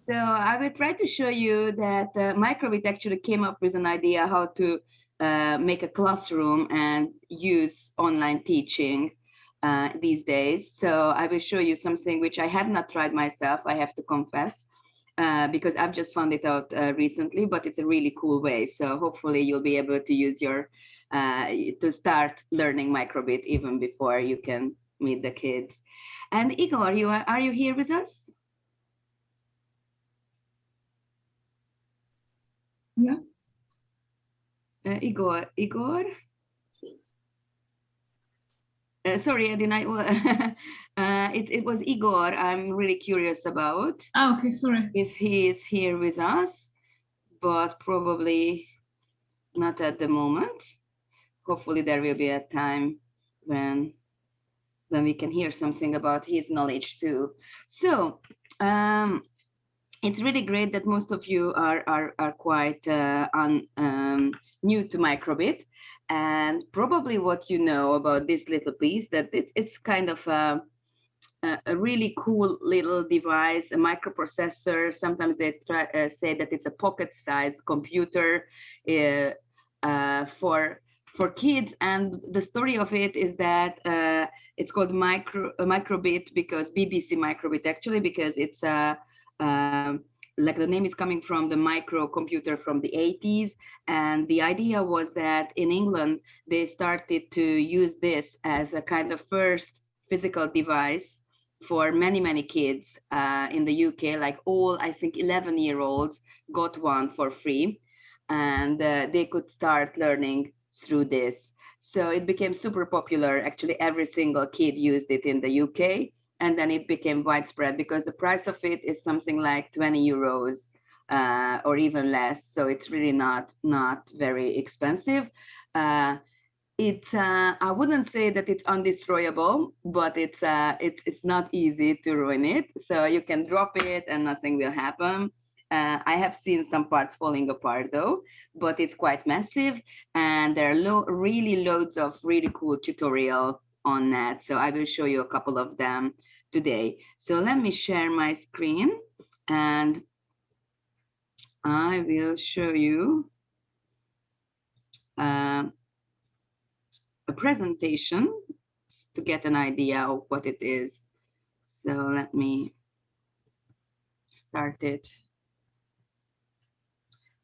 So I will try to show you that Microbit actually came up with an idea how to make a classroom and use online teaching these days. So I will show you something which I have not tried myself, I have to confess, because I've just found it out recently, but it's a really cool way. So hopefully you'll be able to use your, to start learning Microbit even before you can meet the kids. And Igor, are you here with us? Yeah. Igor. Sorry, I didn't. It was Igor. I'm really curious about. Oh, okay, sorry. If he is here with us, but probably not at the moment. Hopefully, there will be a time when we can hear something about his knowledge too. So. It's really great that most of you are quite new to Microbit, and probably what you know about this little piece, that it's kind of a really cool little device, a microprocessor. Sometimes they say that it's a pocket-sized computer for kids, and the story of it is that it's called Microbit because BBC Microbit actually, because it's like the name is coming from the microcomputer from the 80s. And the idea was that in England, they started to use this as a kind of first physical device for many, many kids in the UK, like all, I think, 11-year-olds got one for free. And they could start learning through this. So it became super popular. Actually, every single kid used it in the UK. And then it became widespread because the price of it is something like 20 euros or even less. So it's really not very expensive. It's I wouldn't say that it's undestroyable, but it's not easy to ruin it. So you can drop it and nothing will happen. I have seen some parts falling apart though, but it's quite massive, and there are really loads of really cool tutorials on that. So I will show you a couple of them today. So let me share my screen and I will show you a presentation to get an idea of what it is. So let me start it.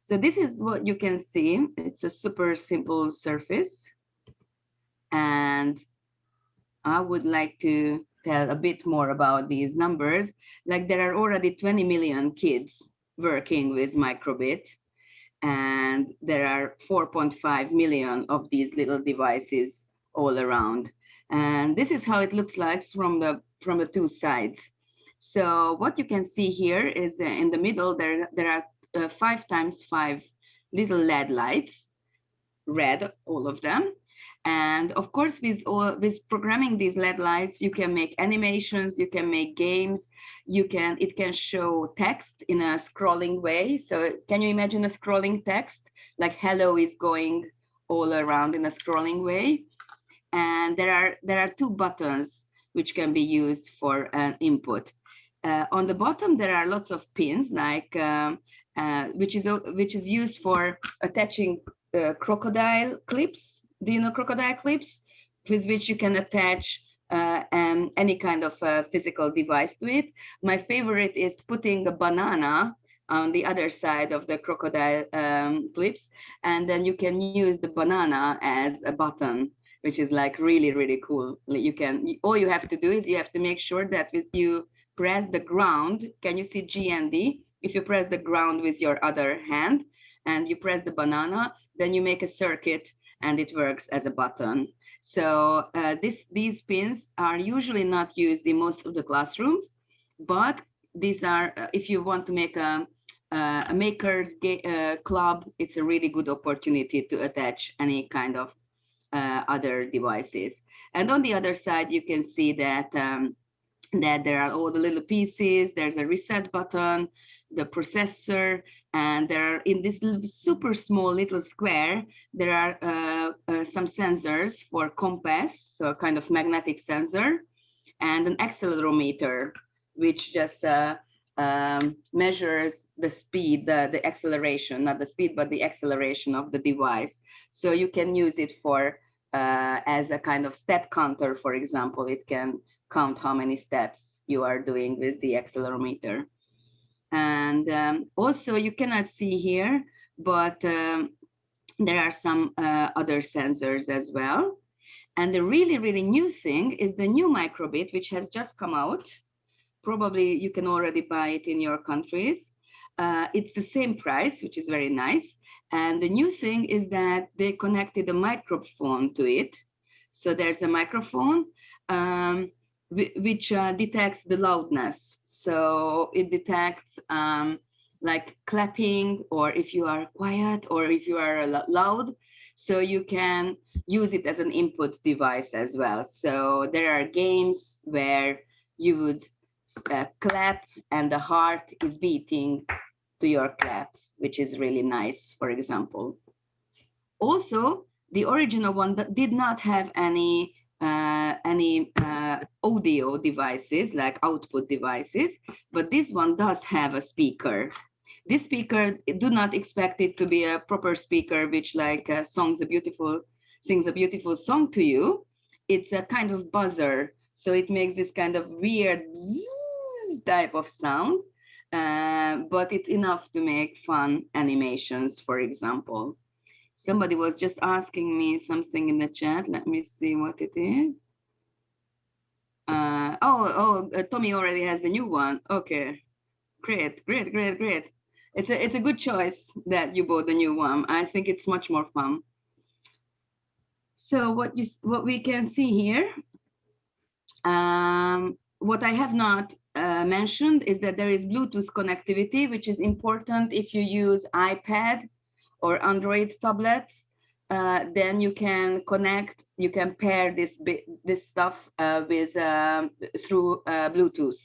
So this is what you can see. It's a super simple surface. And I would like to tell a bit more about these numbers. Like there are already 20 million kids working with Microbit, and there are 4.5 million of these little devices all around. And this is how it looks like from the two sides. So what you can see here is in the middle, there are 5 times 5 little LED lights, red, all of them. And of course, with programming these LED lights, you can make animations, you can make games, it can show text in a scrolling way. So can you imagine a scrolling text? Like hello is going all around in a scrolling way. And there are 2 buttons which can be used for an input. On the bottom, there are lots of pins, like which is used for attaching crocodile clips. Do you know crocodile clips? With which you can attach any kind of physical device to it. My favorite is putting a banana on the other side of the crocodile clips, and then you can use the banana as a button, which is like really, really cool. All you have to do is you have to make sure that you press the ground. Can you see G and D? If you press the ground with your other hand and you press the banana, then you make a circuit and it works as a button. So these pins are usually not used in most of the classrooms, but these are, if you want to make a maker's club, it's a really good opportunity to attach any kind of other devices. And on the other side, you can see that that there are all the little pieces. There's a reset button, the processor, and there are, in this super small little square, there are some sensors for compass, so a kind of magnetic sensor, and an accelerometer, which just measures the speed, the acceleration, not the speed, but the acceleration of the device. So you can use it for as a kind of step counter, for example. It can count how many steps you are doing with the accelerometer. And also you cannot see here, but there are some other sensors as well. And the really, really new thing is the new microbit, which has just come out. Probably you can already buy it in your countries. It's the same price, which is very nice. And the new thing is that they connected a microphone to it. So there's a microphone which detects the loudness. So it detects like clapping, or if you are quiet, or if you are loud. So you can use it as an input device as well. So there are games where you would clap and the heart is beating to your clap, which is really nice, for example. Also, the original one that did not have any audio devices, like output devices, but this one does have a speaker. This speaker, do not expect it to be a proper speaker which like sings a beautiful song to you. It's a kind of buzzer, so it makes this kind of weird type of sound, but it's enough to make fun animations, for example. Somebody was just asking me something in the chat. Let me see what it is. Tommy already has the new one. Okay, great. It's a good choice that you bought the new one. I think it's much more fun. So what we can see here, what I have not mentioned is that there is Bluetooth connectivity, which is important if you use iPad or Android tablets. Then you can connect, you can pair this stuff with through Bluetooth.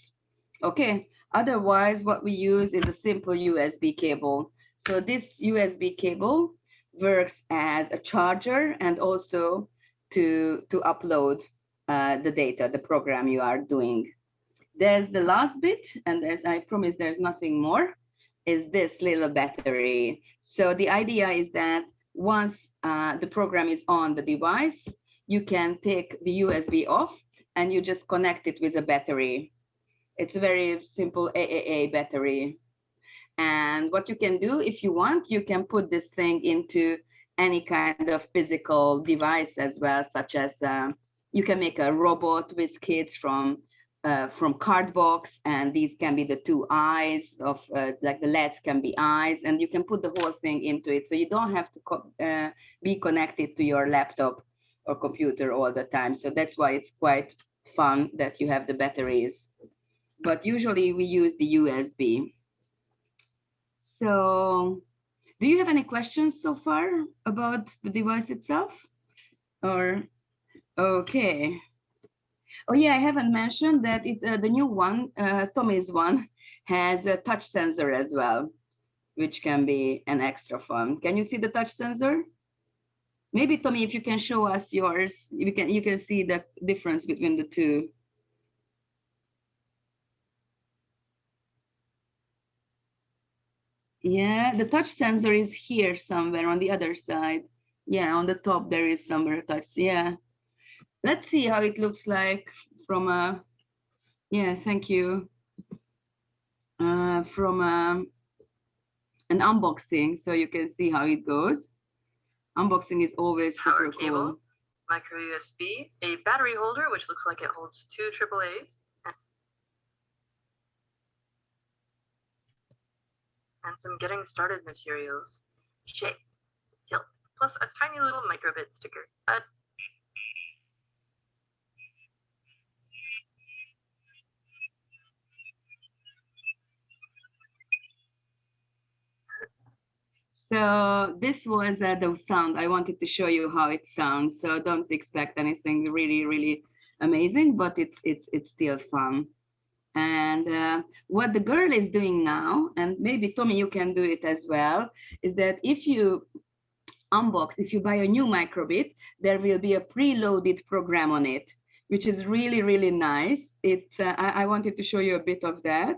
Okay. Otherwise, what we use is a simple USB cable. So this USB cable works as a charger and also to upload the data, the program you are doing. There's the last bit, and as I promised, there's nothing more, is this little battery. So the idea is that once the program is on the device, you can take the USB off and you just connect it with a battery. It's a very simple AAA battery. And what you can do, if you want, you can put this thing into any kind of physical device as well, such as you can make a robot with kids from cardbox, and these can be the two eyes of like the LEDs can be eyes, and you can put the whole thing into it. So you don't have to be connected to your laptop or computer all the time. So that's why it's quite fun that you have the batteries. But usually we use the USB. So do you have any questions so far about the device itself? Or, okay. Oh yeah, I haven't mentioned that the new one, Tommy's one, has a touch sensor as well, which can be an extra fun. Can you see the touch sensor? Maybe Tommy, if you can show us yours, you can see the difference between the two. Yeah, the touch sensor is here somewhere on the other side. Yeah, on the top there is somewhere touch. Yeah. Let's see how it looks like from a, yeah, thank you. From an unboxing, so you can see how it goes. Unboxing is always super cool. Micro USB, a battery holder, which looks like it holds 2 AAAs. And some getting started materials, shape, tilt, plus a tiny little microbit sticker. So this was the sound. I wanted to show you how it sounds. So don't expect anything really, really amazing, but it's still fun. And what the girl is doing now, and maybe Tommy, you can do it as well, is that if you unbox, if you buy a new microbit, there will be a preloaded program on it, which is really, really nice. I wanted to show you a bit of that.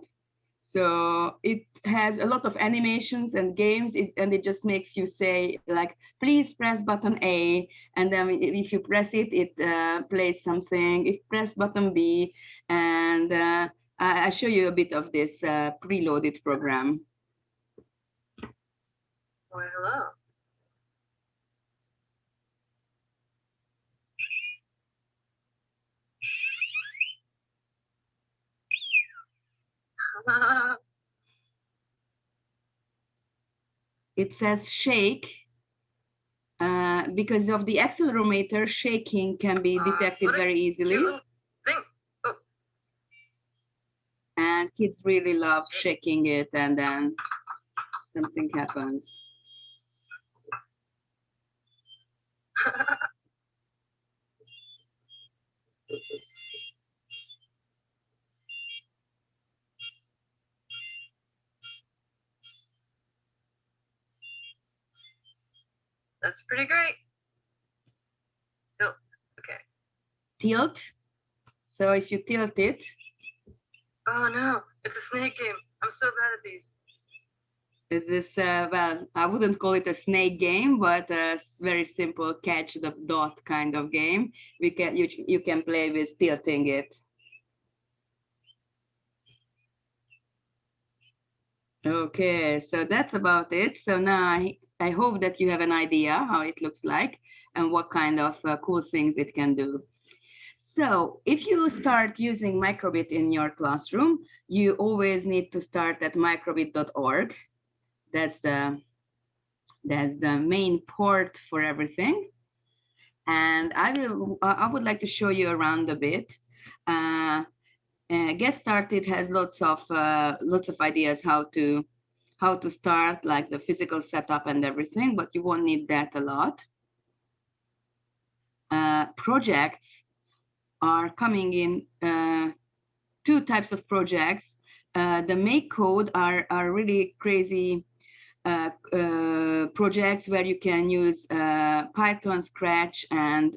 So it has a lot of animations and games, and it just makes you say like, please press button A, and then if you press it, it plays something. If you press button B, and I show you a bit of this preloaded program. Why, hello. It says shake. Because of the accelerometer, shaking can be detected very easily. Oh. And kids really love shaking it, and then something happens. That's pretty great. Tilt. Okay. Tilt. So if you tilt it. Oh no, it's a snake game. I'm so bad at these. Is this, well, I wouldn't call it a snake game, but a very simple catch the dot kind of game. You can play with tilting it. Okay, so that's about it. So now I hope that you have an idea how it looks like and what kind of cool things it can do. So if you start using Microbit in your classroom, you always need to start at microbit.org. That's the main port for everything. And I would like to show you around a bit. Get Started has lots of ideas how to start, like the physical setup and everything, but you won't need that a lot. Projects are coming in two types of projects. The make code are really crazy projects where you can use Python, Scratch, and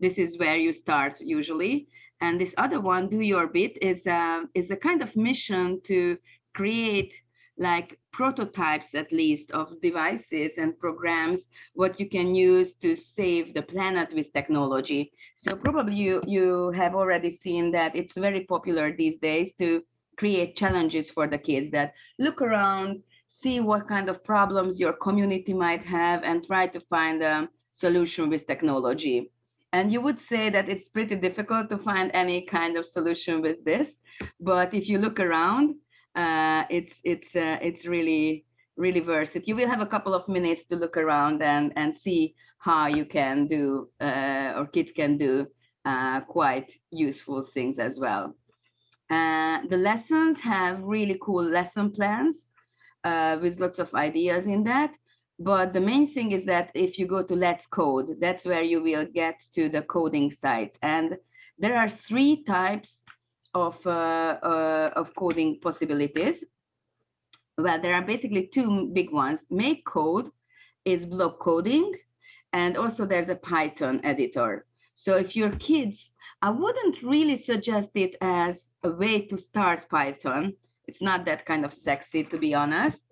this is where you start usually. And this other one, Do Your Bit, is a kind of mission to create like prototypes, at least, of devices and programs what you can use to save the planet with technology. So probably you have already seen that it's very popular these days to create challenges for the kids that look around, see what kind of problems your community might have, and try to find a solution with technology. And you would say that it's pretty difficult to find any kind of solution with this, but if you look around, it's really worth it. You will have a couple of minutes to look around and see how you can do or kids can do quite useful things as well. The lessons have really cool lesson plans with lots of ideas in that. But the main thing is that if you go to Let's Code, that's where you will get to the coding sites. And there are three types of coding possibilities. Well, there are basically two big ones. Make code is block coding, and also there's a Python editor. So if your kids, I wouldn't really suggest it as a way to start Python. It's not that kind of sexy, to be honest,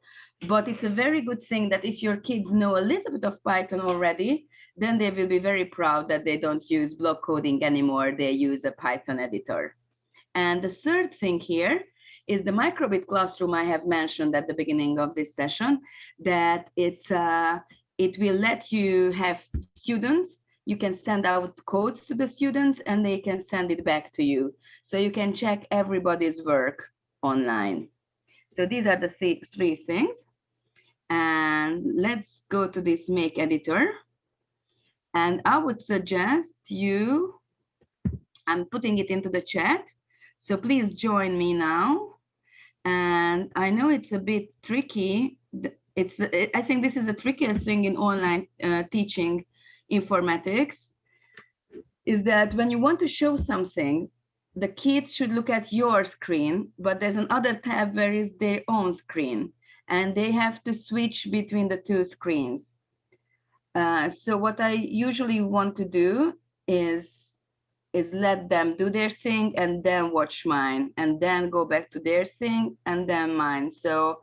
but it's a very good thing that if your kids know a little bit of Python already, then they will be very proud that they don't use block coding anymore. They use a Python editor. And the third thing here is the Microbit classroom I have mentioned at the beginning of this session, that it will let you have students. You can send out codes to the students and they can send it back to you. So you can check everybody's work online. So these are the three things. And let's go to this make editor. And I would suggest you, I'm putting it into the chat. So please join me now. And I know it's a bit tricky. I think this is the trickiest thing in online teaching informatics, is that when you want to show something, the kids should look at your screen, but there's another tab where is their own screen, and they have to switch between the two screens. So what I usually want to do is is let them do their thing and then watch mine, and then go back to their thing and then mine. So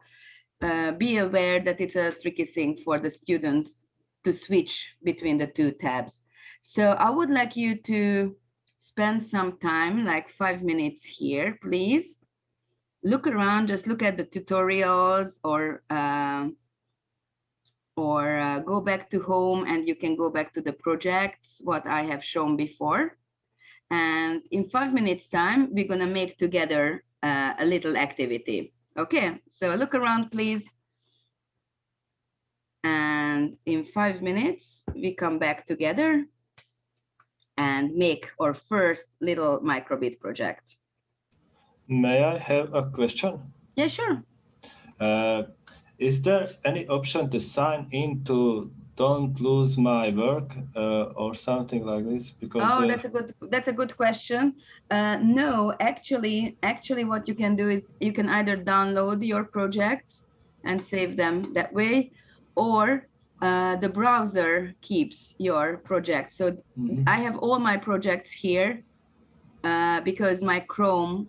be aware that it's a tricky thing for the students to switch between the two tabs. So I would like you to spend some time, like 5 minutes here, please. Look around, just look at the tutorials, or go back to home, and you can go back to the projects, what I have shown before. And in 5 minutes time, we're gonna make together a little activity. Okay, so look around, please. And in 5 minutes, we come back together and make our first little microbit project. May I have a question? Yeah, sure. Is there any option to sign in to don't lose my work or something like this? Because that's a good question. No, actually, what you can do is you can either download your projects and save them that way, or the browser keeps your project. So I have all my projects here because my Chrome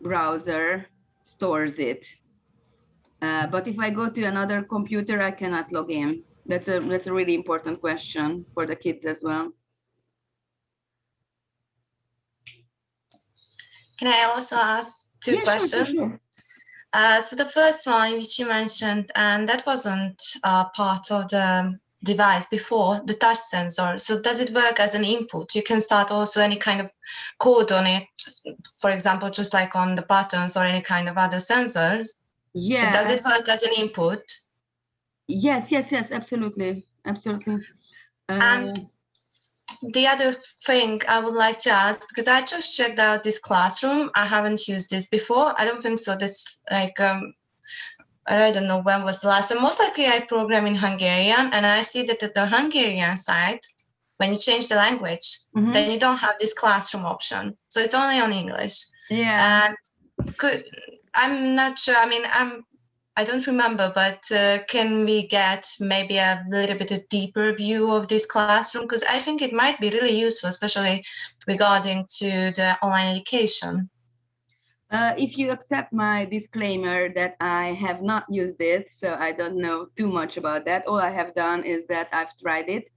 browser stores it. But if I go to another computer, I cannot log in. That's a really important question for the kids as well. Can I also ask two questions? Sure. So the first one, which you mentioned, and that wasn't part of the device before, the touch sensor. So does it work as an input? You can start also any kind of code on it, just, for example, just like on the buttons or any kind of other sensors. Yeah. Does it work as an input? Yes, absolutely. And the other thing I would like to ask, because I just checked out this classroom, I haven't used this before. I don't think so. This like I don't know when was the last time. Most likely I program in Hungarian, and I see that at the Hungarian side, when you change the language, then you don't have this classroom option. So it's only on English. Yeah. And I'm not sure. I mean, I don't remember, but can we get maybe a little bit of deeper view of this classroom? Because I think it might be really useful, especially regarding to the online education. If you accept my disclaimer that I have not used it, so I don't know too much about that. All I have done is that I've tried it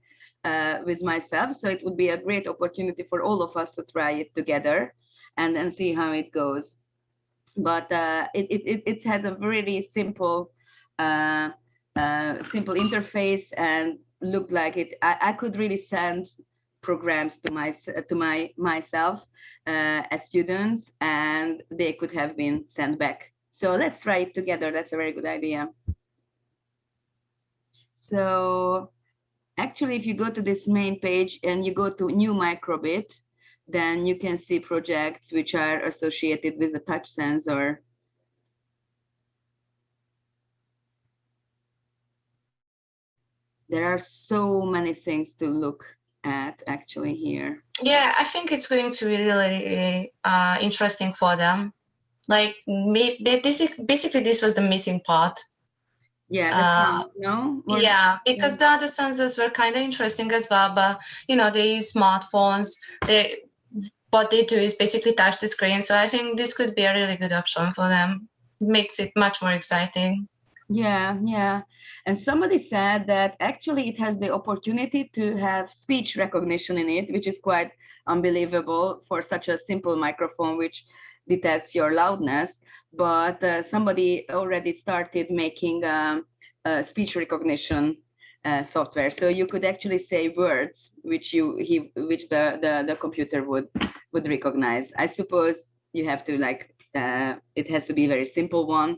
with myself. So it would be a great opportunity for all of us to try it together and then see how it goes. But it has a really simple interface, and looked like it. I could really send programs to myself as students, and they could have been sent back. So let's try it together. That's a very good idea. So actually, if you go to this main page and you go to new microbit, then you can see projects which are associated with a touch sensor. There are so many things to look at actually here. Yeah, I think it's going to be really interesting for them. Like basically this was the missing part. Yeah, no? Yeah, because the other sensors were kind of interesting as well, but you know, they use smartphones. What they do is basically touch the screen. So I think this could be a really good option for them. It makes it much more exciting. Yeah. And somebody said that actually it has the opportunity to have speech recognition in it, which is quite unbelievable for such a simple microphone which detects your loudness. But somebody already started making speech recognition software, so you could actually say words which the computer would recognize. I suppose you have to it has to be a very simple one,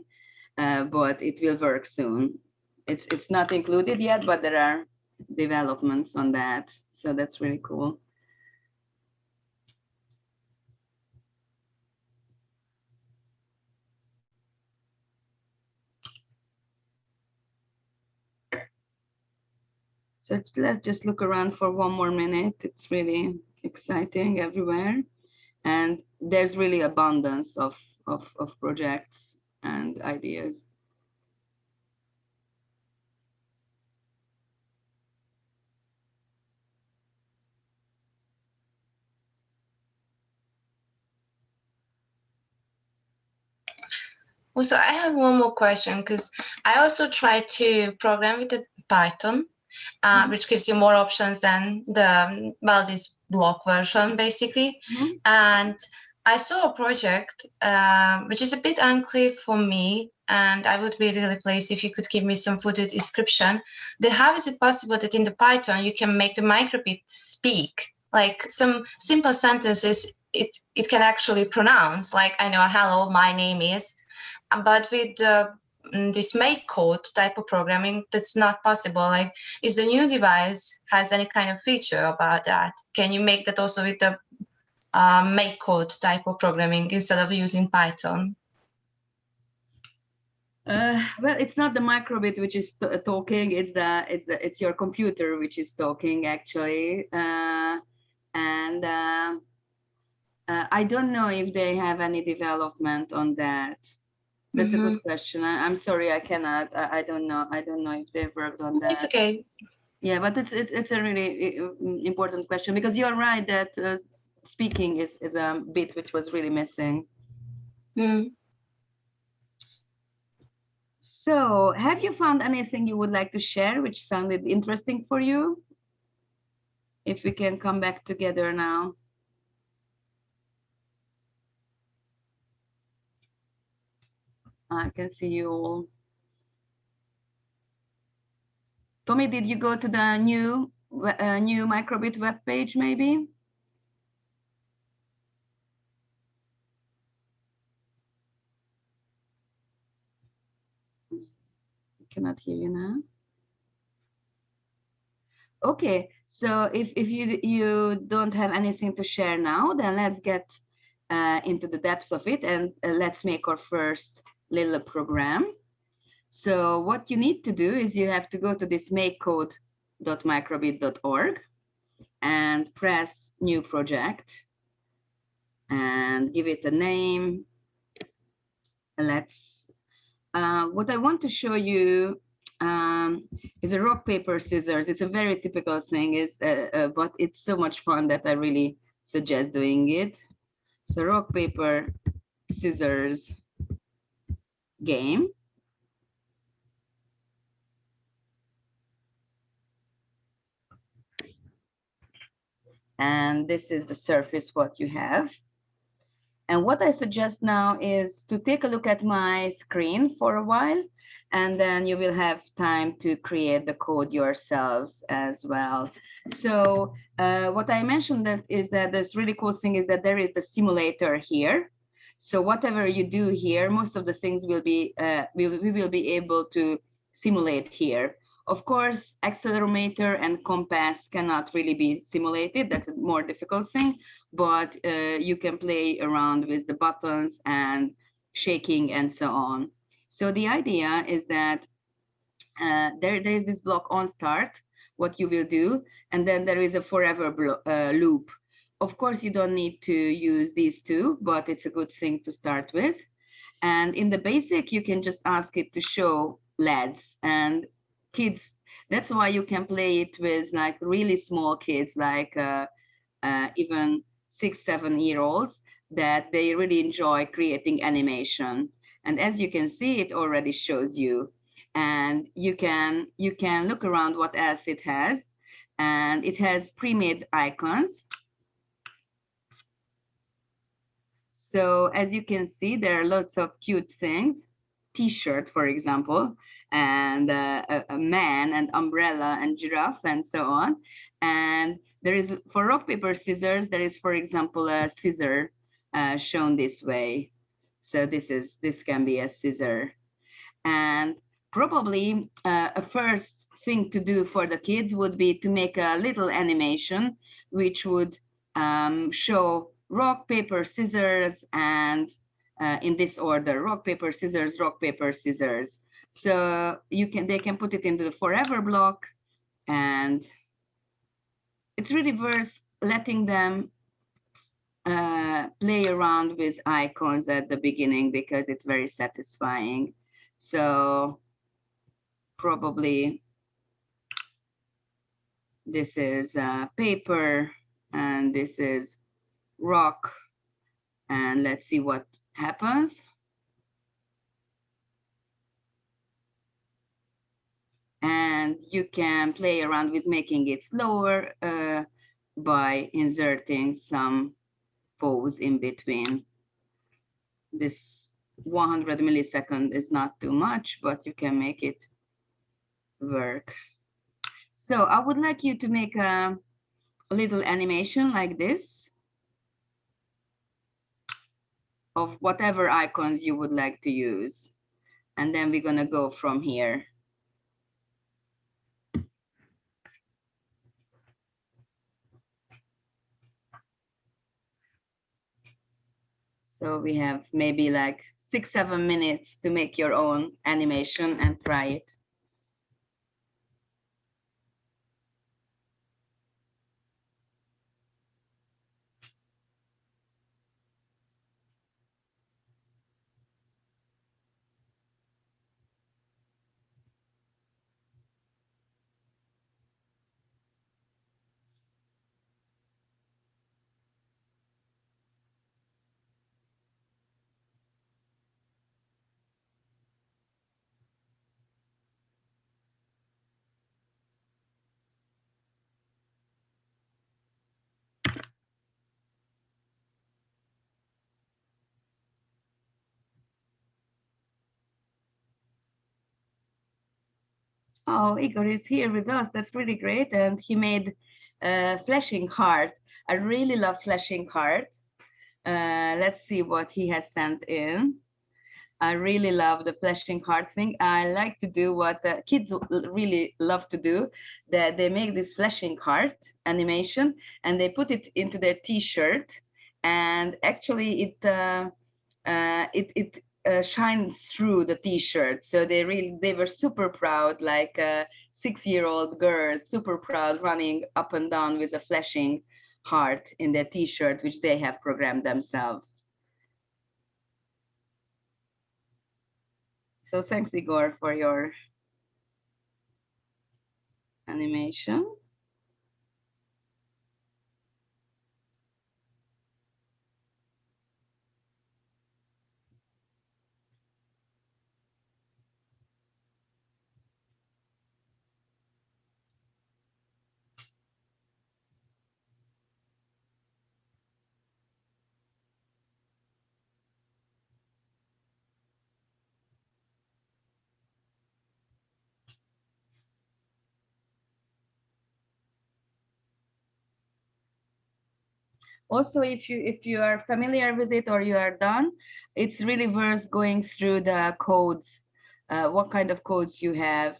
but it will work soon. It's not included yet, but there are developments on that, so that's really cool. So let's just look around for one more minute. It's really exciting everywhere. And there's really abundance of projects and ideas. Also, I have one more question because I also try to program with the Python, which gives you more options than the, well, this block version basically. And I saw a project which is a bit unclear for me, and I would be really pleased if you could give me some further description. How is it possible that in the Python you can make the microbit speak? Like some simple sentences it can actually pronounce, like, I know, hello, my name is, but with this make code type of programming, that's not possible. Like, is the new device has any kind of feature about that? Can you make that also with the make code type of programming instead of using Python? Well, it's not the microbit which is talking. It's your computer which is talking actually, and I don't know if they have any development on that. That's a good question. I'm sorry, I cannot. I don't know. I don't know if they've worked on that. It's okay. Yeah, but it's a really important question, because you're right that speaking is a bit which was really missing. So, have you found anything you would like to share which sounded interesting for you? If we can come back together now. I can see you all. Tommy, did you go to the new microbit web page maybe? I cannot hear you now. Okay, so if you don't have anything to share now, then let's get into the depths of it, and let's make our first little program. So what you need to do is you have to go to this makecode.microbit.org and press new project and give it a name. Let's what I want to show you is a rock, paper, scissors. It's a very typical thing, but it's so much fun that I really suggest doing it. So rock, paper, scissors game. And this is the surface what you have. And what I suggest now is to take a look at my screen for a while, and then you will have time to create the code yourselves as well. So what I mentioned is that this really cool thing is that there is the simulator here. So whatever you do here, most of the things will be we will be able to simulate here. Of course, accelerometer and compass cannot really be simulated. That's a more difficult thing, but you can play around with the buttons and shaking and so on. So the idea is that there is this block on start, what you will do, and then there is a forever loop. Of course, you don't need to use these two, but it's a good thing to start with. And in the basic, you can just ask it to show LEDs, and kids, that's why you can play it with like really small kids, like even 6-7-year-olds, that they really enjoy creating animation. And as you can see, it already shows you, and you can look around what else it has, and it has pre-made icons. So as you can see, there are lots of cute things, T-shirt, for example, and a man, and umbrella, and giraffe, and so on. And there is, for rock, paper, scissors, there is, for example, a scissor shown this way. So this can be a scissor. And probably a first thing to do for the kids would be to make a little animation, which would show rock, paper, scissors, and in this order: rock, paper, scissors, rock, paper, scissors. So they can put it into the forever block, and it's really worth letting them play around with icons at the beginning, because it's very satisfying. So probably this is paper, and this is rock, and let's see what happens. you can play around with making it slower by inserting some pause in between. This 100 millisecond is not too much, but you can make it work. So I would like you to make a little animation like this of whatever icons you would like to use. And then we're gonna go from here. So we have maybe like 6-7 minutes to make your own animation and try it. Oh, Igor is here with us. That's really great. And he made a flashing heart. I really love flashing heart. Let's see what he has sent in. I really love the flashing heart thing. I like to do what kids really love to do, that they make this flashing heart animation and they put it into their t-shirt, and actually it shines through the t-shirt. So they were super proud, like 6-year-old girls, super proud, running up and down with a flashing heart in their t-shirt, which they have programmed themselves. So thanks, Igor, for your animation. Also, if you are familiar with it or you are done, it's really worth going through the codes, what kind of codes you have.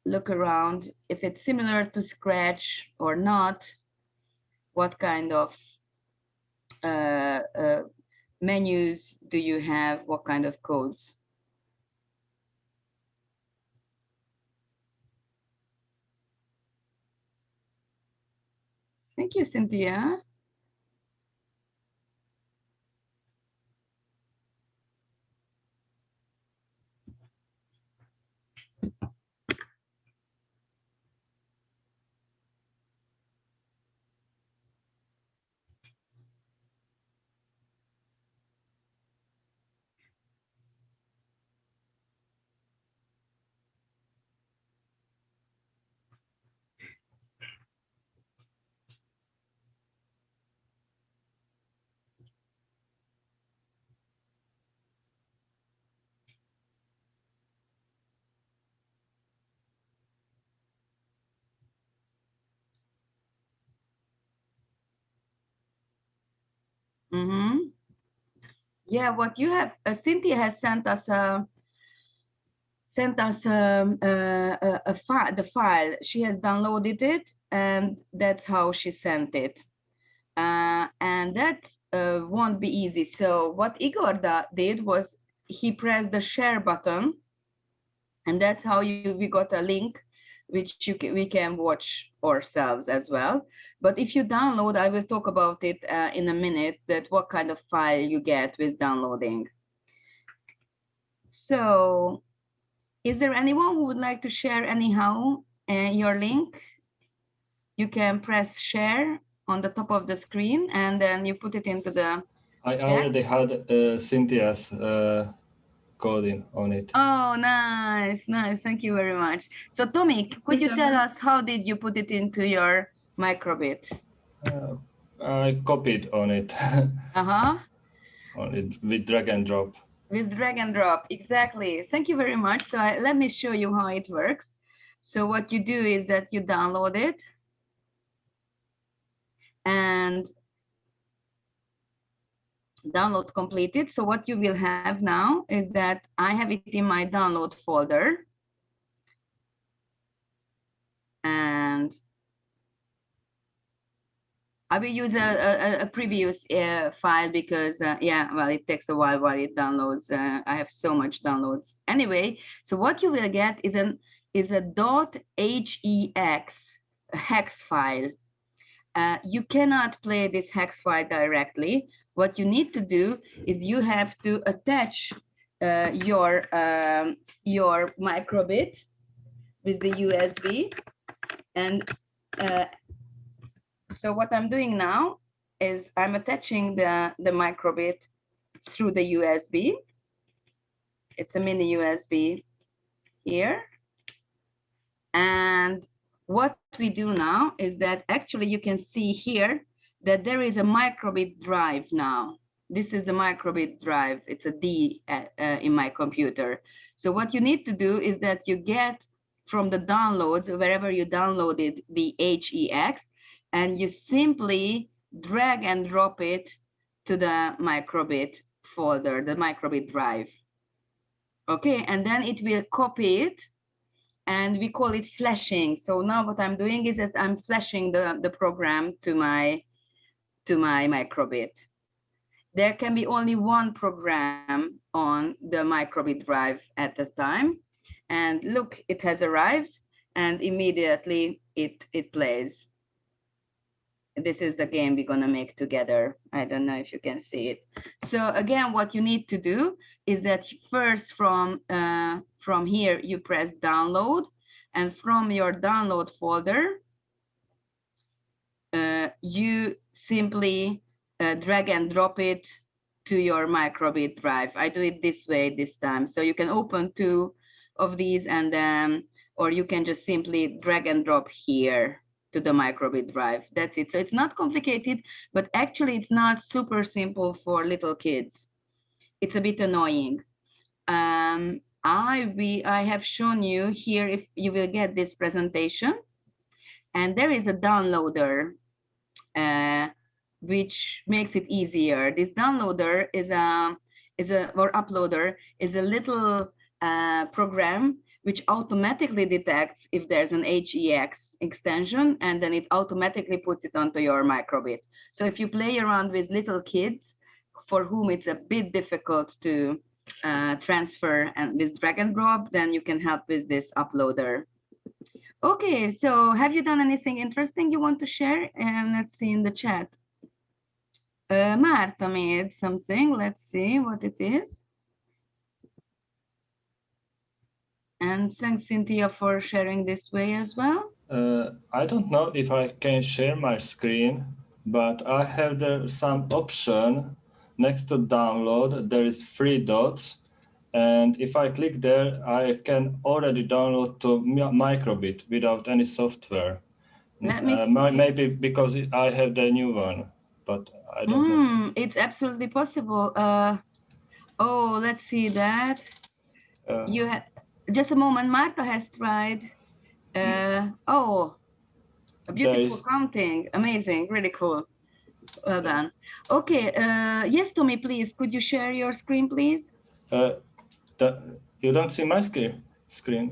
Look around if it's similar to Scratch or not, what kind of menus do you have, what kind of codes. Thank you, Cynthia. Mm-hmm. Yeah, what you have, Cynthia has sent us the file. She has downloaded it, and that's how she sent it. And that won't be easy. So what Igor did was he pressed the share button, and that's how we got a link which we can watch ourselves as well. But if you download, I will talk about it in a minute, that what kind of file you get with downloading. So is there anyone who would like to share anyhow your link? You can press share on the top of the screen and then you put it into the I chat. already had Cynthia's coding on it. Oh, nice, nice. Thank you very much. So, Tommy, could you tell us how did you put it into your microbit? I copied on it. Uh-huh. On it with drag and drop. With drag and drop, exactly. Thank you very much. So let me show you how it works. So what you do is that you download it, and download completed. So what you will have now is that I have it in my download folder, and I will use a previous file because, yeah, well, it takes a while it downloads. I have so much downloads. Anyway, so what you will get is a .hex hex file. You cannot play this hex file directly. What you need to do is you have to attach your microbit with the USB, and so what I'm doing now is I'm attaching the microbit through the USB. It's a mini USB here. And what we do now is that actually you can see here that there is a microbit drive now. This is the microbit drive. It's a D in my computer. So what you need to do is that you get from the downloads, wherever you downloaded the HEX, and you simply drag and drop it to the microbit folder, the microbit drive. Okay, and then it will copy it, and we call it flashing. So now what I'm doing is that I'm flashing the program to my microbit. There can be only one program on the microbit drive at a time. And look, it has arrived, and immediately it plays. This is the game we're gonna make together. I don't know if you can see it. So again, what you need to do is that first from here, you press download, and from your download folder, you simply drag and drop it to your microbit drive. I do it this way this time. So you can open 2 of these, and then, or you can just simply drag and drop here to the microbit drive. That's it. So it's not complicated, but actually it's not super simple for little kids. It's a bit annoying. I have shown you here, if you will get this presentation, and there is a downloader which makes it easier. This downloader or uploader is a little program which automatically detects if there's an HEX extension, and then it automatically puts it onto your microbit. So if you play around with little kids for whom it's a bit difficult to transfer and with drag and drop, then you can help with this uploader. Okay, so have you done anything interesting you want to share? And let's see in the chat. Marta made something. Let's see what it is. And thanks, Cynthia, for sharing this way as well. I don't know if I can share my screen, but I have there some option next to download. There is 3 dots, and if I click there, I can already download to microbit without any software. Let me see. Maybe because I have the new one, but I don't know. It's absolutely possible. Oh, let's see that. You have just a moment. Marta has tried. Oh, a beautiful counting. Amazing. Really cool. Well done. Okay. Yes, Tommy, please. Could you share your screen, please? You don't see my screen?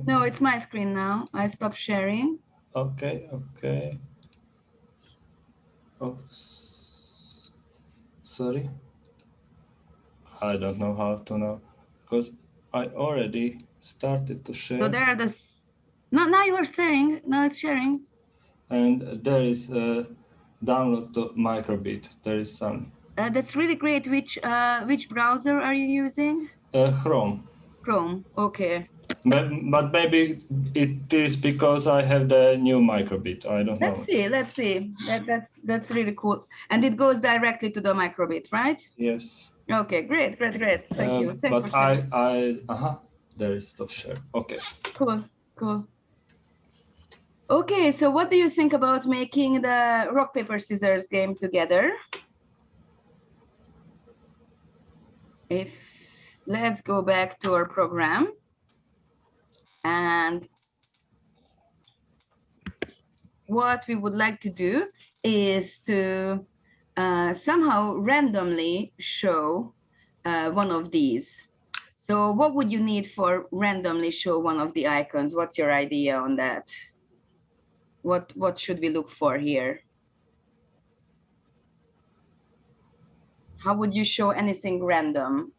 No, it's my screen now. I stopped sharing. Okay. Oh, sorry. I don't know how to now, because I already started to share. So there are the. No, now you are sharing. Now it's sharing. And there is a download to microbit. There is some. That's really great. Which browser are you using? Chrome. Chrome. Okay. But maybe it is because I have the new microbit. I don't know. Let's see. That's really cool. And it goes directly to the microbit, right? Yes. Okay, great. Thank you. Thanks But for sharing. there is stop share. Okay. Cool. Okay, so what do you think about making the rock, paper, scissors game together? Let's go back to our program. And what we would like to do is to somehow randomly show one of these. So what would you need for randomly show one of the icons? What's your idea on that? What should we look for here? How would you show anything random?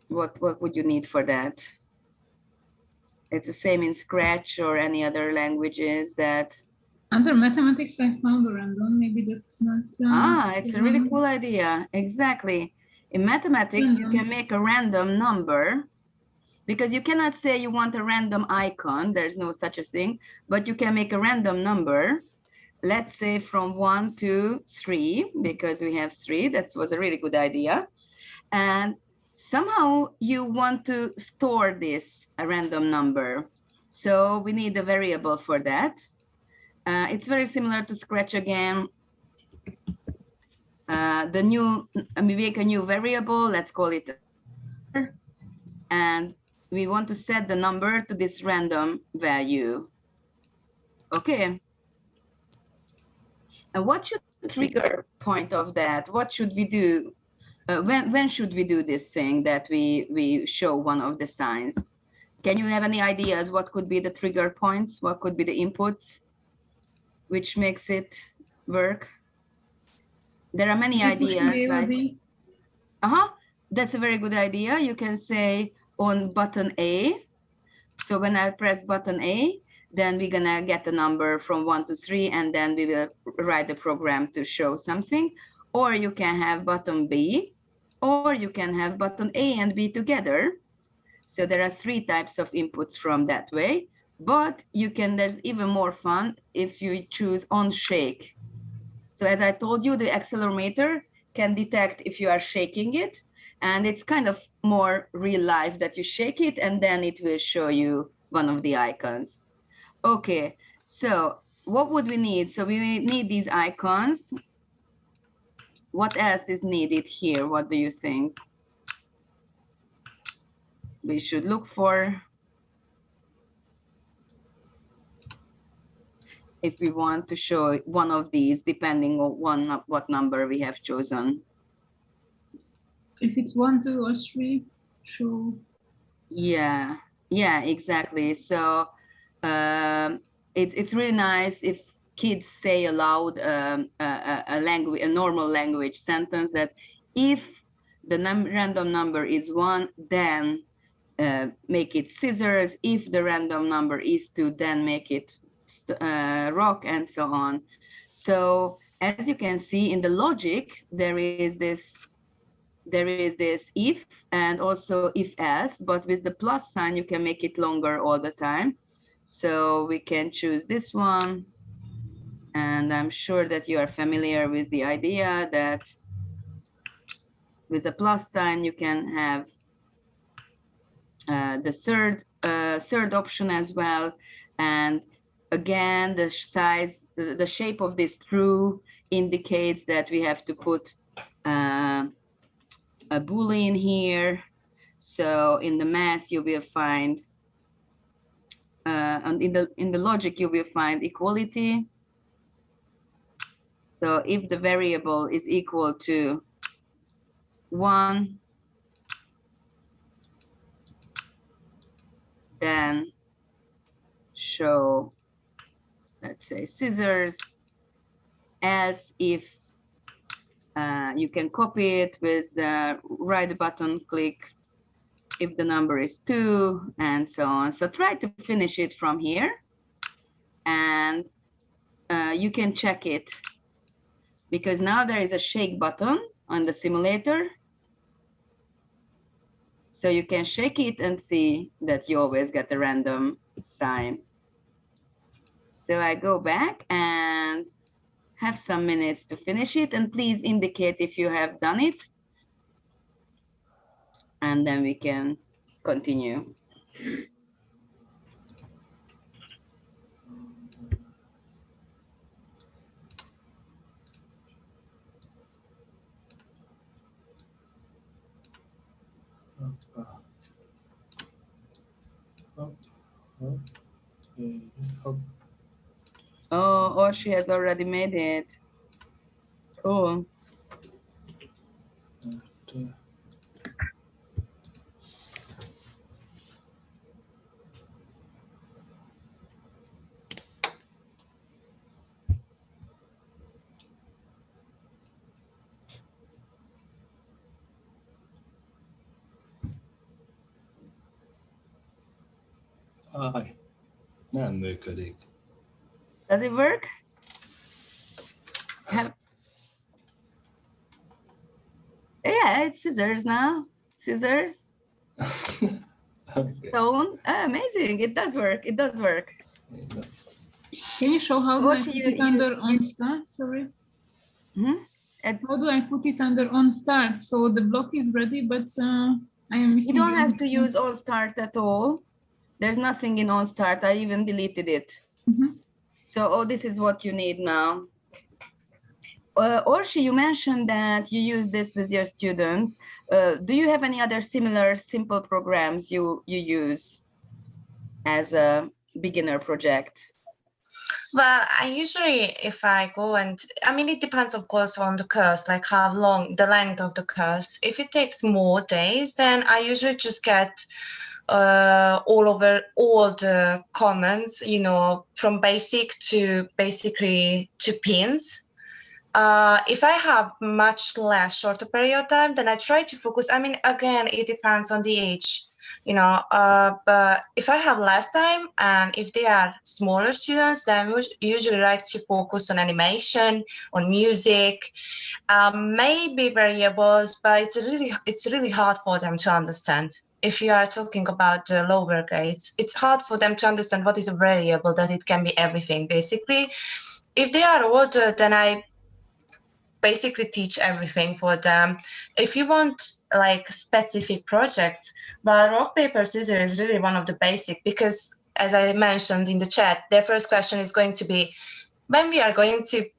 What would you need for that? It's the same in Scratch or any other languages that... Under mathematics, I found a random. Maybe that's not... it's a really cool idea. Exactly. In mathematics, you can make a random number, because you cannot say you want a random icon. There's no such a thing, but you can make a random number. Let's say from 1 to 3, because we have 3. That was a really good idea. And somehow you want to store this a random number. So we need a variable for that. It's very similar to Scratch again. We make a new variable, let's call it, and we want to set the number to this random value. Okay. And what should the trigger point of that? What should we do? When should we do this thing that we show one of the signs? Can you have any ideas what could be the trigger points? What could be the inputs which makes it work? There are many ideas. Like, that's a very good idea. You can say on button A. So when I press button A, then we're gonna get the number from 1 to 3, and then we will write the program to show something. Or you can have button B, or you can have button A and B together. So there are 3 types of inputs from that way. But there's even more fun if you choose on shake. So as I told you, the accelerometer can detect if you are shaking it, and it's kind of more real life that you shake it, and then it will show you one of the icons. Okay, so what would we need? So we need these icons. What else is needed here? What do you think we should look for if we want to show one of these, depending on what number we have chosen? If it's 1, 2, or 3, show. Yeah, exactly. So it's really nice if kids say aloud a normal language sentence, that if the random number is 1, then make it scissors. If the random number is 2, then make it rock, and so on. So as you can see in the logic, there is this if, and also if else, but with the plus sign you can make it longer all the time. So we can choose this one, and I'm sure that you are familiar with the idea that with a plus sign you can have the third option as well. And again, the size, the shape of this true indicates that we have to put a boolean here. So in the math you will find, and in the logic you will find equality. So if the variable is equal to 1, then show, let's say, scissors. Else, if you can copy it with the right button click if the number is 2, and so on. So try to finish it from here, and you can check it, because now there is a shake button on the simulator. So you can shake it and see that you always get a random sign. So I go back and have some minutes to finish it, and please indicate if you have done it. And then we can continue. Oh, or she has already made it. Cool. Aj, nem működik. Does it work? Yeah, it's scissors now. Scissors. Okay. Stone. Oh, amazing. It does work. It does work. Can you show how do Or I put you- it under on start? Sorry. Mhm. How do I put it under on start? So the block is ready, but I am missing. You don't have to everything. use on start at all. There's nothing in on start. I even deleted it. Mhm. So, oh, this is what you need now. Orshi, you mentioned that you use this with your students. Do you have any other similar simple programs you use as a beginner project? Well, I usually, if I go and, I mean, it depends, of course, on the course, like how long, the length of the course. If it takes more days, then I usually just get all over all the comments, you know, from basic to basically to pins. If I have much less shorter period of time, then I try to focus. I mean, again, it depends on the age, you know, but if I have less time and if they are smaller students, then we usually like to focus on animation, on music, maybe variables, but it's really hard for them to understand. If you are talking about the lower grades, it's hard for them to understand what is a variable, that it can be everything, basically. If they are older, then I basically teach everything for them. If you want like specific projects, but rock, paper, scissors is really one of the basic, because as I mentioned in the chat, their first question is going to be, when we are going to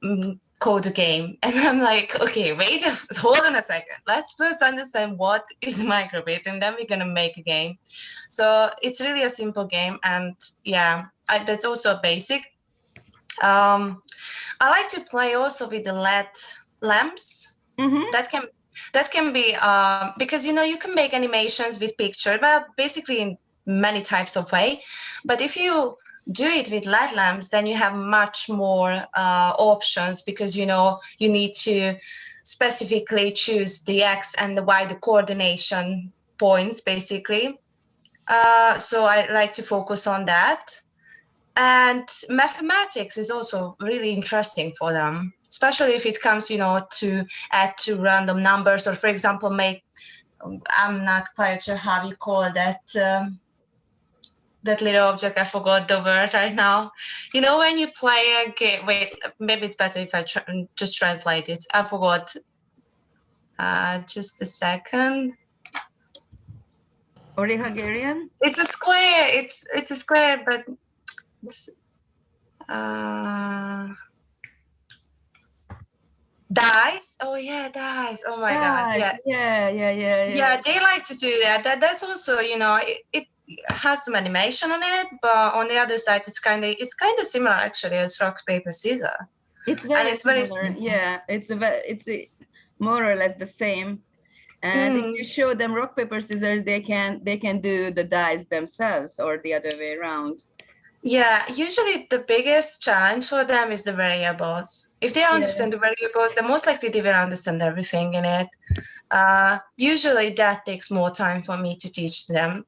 code a game. And I'm like, okay, wait, hold on a second. Let's first understand what is microbit, and then we're gonna make a game. So it's really a simple game, and yeah, that's also a basic. I like to play also with the LED lamps. Mm-hmm. That can be because you know you can make animations with picture, well, basically in many types of way. But if you do it with LED lamps, then you have much more options, because you know you need to specifically choose the X and the Y, the coordination points, basically. So I like to focus on that. And mathematics is also really interesting for them, especially if it comes, you know, to add to random numbers, or for example, make, I'm not quite sure how you call that, that little object, I forgot the word right now. You know, when you play a game, wait, maybe it's better if I just translate it. I forgot. Just a second. Or the Hungarian? It's a square. It's a square, but it's, dice. Oh yeah, dice. Oh my god. Yeah, they like to do that. That's also, you know, it has some animation on it, but on the other side, it's kind of similar actually as rock, paper, scissors. It's very similar. Yeah, it's more or less the same. And if you show them rock, paper, scissors, they can do the dice themselves, or the other way around. Yeah, usually the biggest challenge for them is the variables. If they understand the variables, then most likely they will understand everything in it. Usually that takes more time for me to teach them.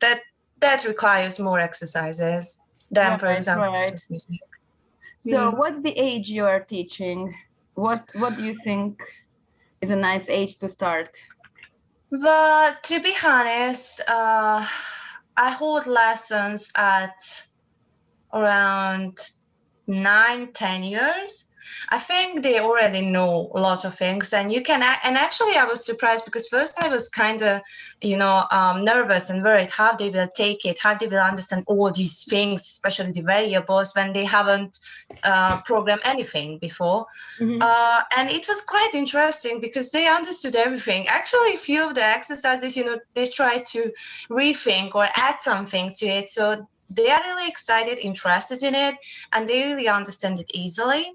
That requires more exercises than, for example, just music. So what's the age you are teaching? What do you think is a nice age to start? Well, to be honest, I hold lessons at around 9-10 years. I think they already know a lot of things, and you can. And actually, I was surprised because first I was kind of, nervous and worried how they will take it, how they will understand all these things, especially the variables when they haven't programmed anything before. And it was quite interesting because they understood everything. Actually, a few of the exercises, they try to rethink or add something to it, so they are really excited, interested in it, and they really understand it easily.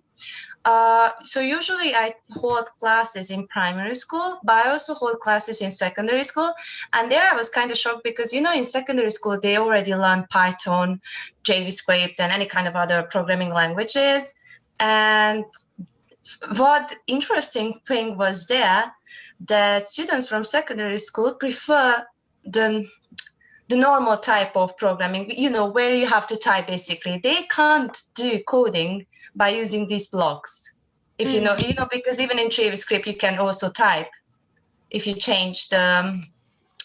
So usually I hold classes in primary school, but I also hold classes in secondary school. And there I was kind of shocked because, in secondary school, they already learn Python, JavaScript, and any kind of other programming languages. And what interesting thing was there, that students from secondary school prefer the normal type of programming, where you have to type basically. They can't do coding by using these blocks. If because even in JavaScript, you can also type if you change the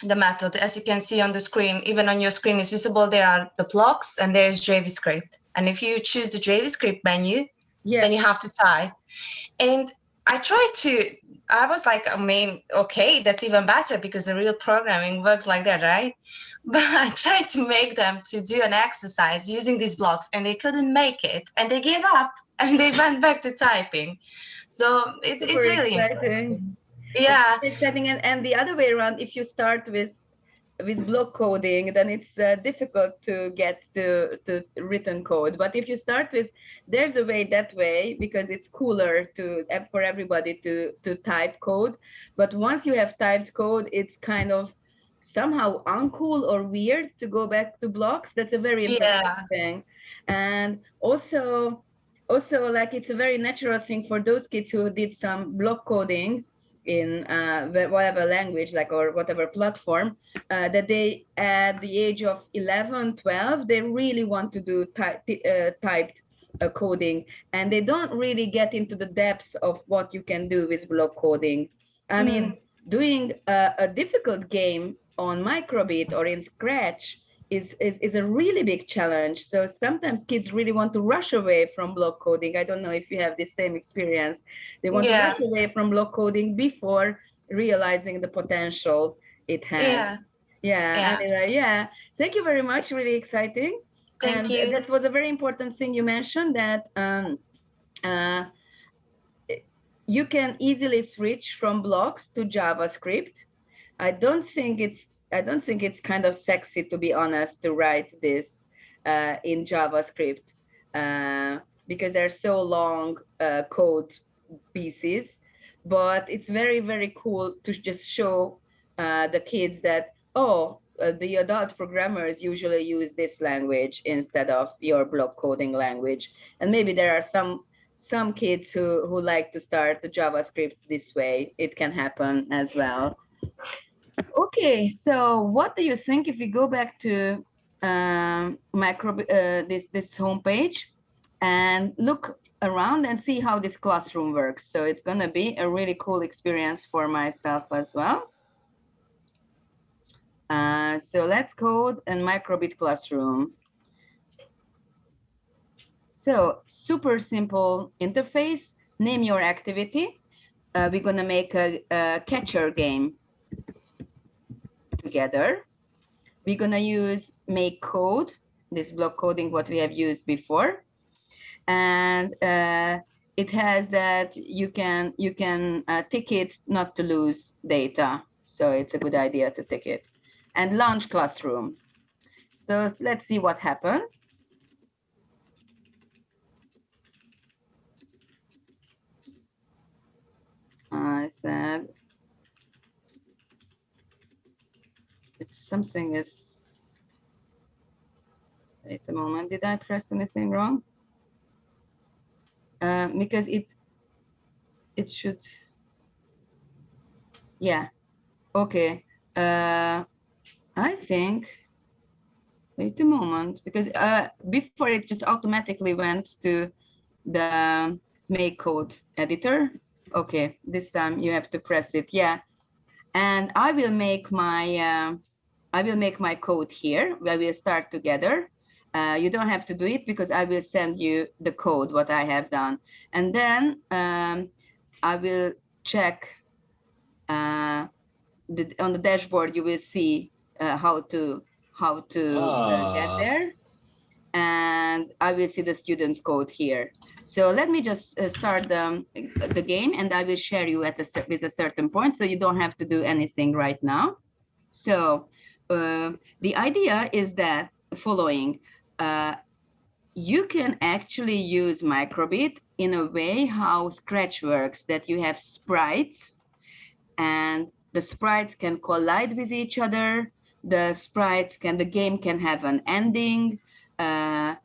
method. As you can see on the screen, even on your screen is visible, there are the blocks and there's JavaScript. And if you choose the JavaScript menu, then you have to type. And I was like, okay, that's even better because the real programming works like that, right? But I tried to make them to do an exercise using these blocks and they couldn't make it. And they gave up and they went back to typing. So it's really interesting. Yeah. It's exciting. And the other way around, if you start with block coding, then it's difficult to get to written code. But if you start with, there's a way that way, because it's cooler for everybody to type code. But once you have typed code, it's kind of somehow uncool or weird to go back to blocks. That's a very important thing. And also like it's a very natural thing for those kids who did some block coding in whatever language, like, or whatever platform, that they at the age of 11, 12, they really want to do typed coding, and they don't really get into the depths of what you can do with block coding. I mean, doing a difficult game on microbit or in Scratch is a really big challenge. So sometimes kids really want to rush away from block coding. I don't know if you have the same experience. They want to rush away from block coding before realizing the potential it has. Anyway, thank you very much. Really exciting. Thank you. That was a very important thing you mentioned, that you can easily switch from blocks to JavaScript. I don't think it's kind of sexy, to be honest, to write this in JavaScript because they're so long code pieces. But it's very, very cool to just show the kids that, the adult programmers usually use this language instead of your block coding language. And maybe there are some kids who like to start the JavaScript this way. It can happen as well. Okay, so what do you think if we go back to this homepage and look around and see how this classroom works? So it's going to be a really cool experience for myself as well. So let's code in microbit classroom. So super simple interface. Name your activity. We're going to make a catcher game together. We're going to use make code, this block coding what we have used before, and it has that you can tick it not to lose data, so it's a good idea to tick it. And launch classroom. So let's see what happens. I said something is, wait a moment, did I press anything wrong? Because it should, okay. I think, wait a moment, because before it just automatically went to the make code editor. Okay, this time you have to press it, And I will make my code here. We will start together. You don't have to do it because I will send you the code, what I have done. And then I will check on the dashboard, you will see how to get there. And I will see the student's code here. So let me just start the game, and I will share you with a certain point, so you don't have to do anything right now. So the idea is that following, you can actually use microbit in a way how Scratch works, that you have sprites, and the sprites can collide with each other. The game can have an ending, and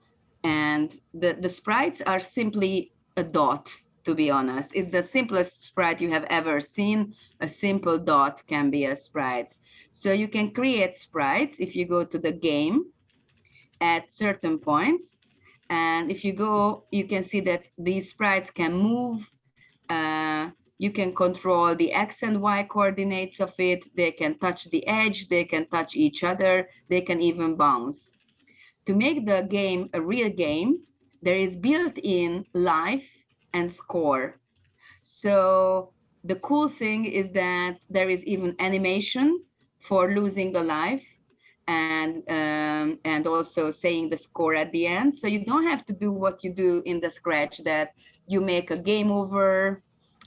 the sprites are simply a dot, to be honest. It's the simplest sprite you have ever seen. A simple dot can be a sprite. So you can create sprites if you go to the game at certain points. And if you go, you can see that these sprites can move. You can control the X and Y coordinates of it. They can touch the edge. They can touch each other. They can even bounce. To make the game a real game, there is built-in life and score. So the cool thing is that there is even animation for losing a life, and also saying the score at the end. So you don't have to do what you do in the Scratch, that you make a game over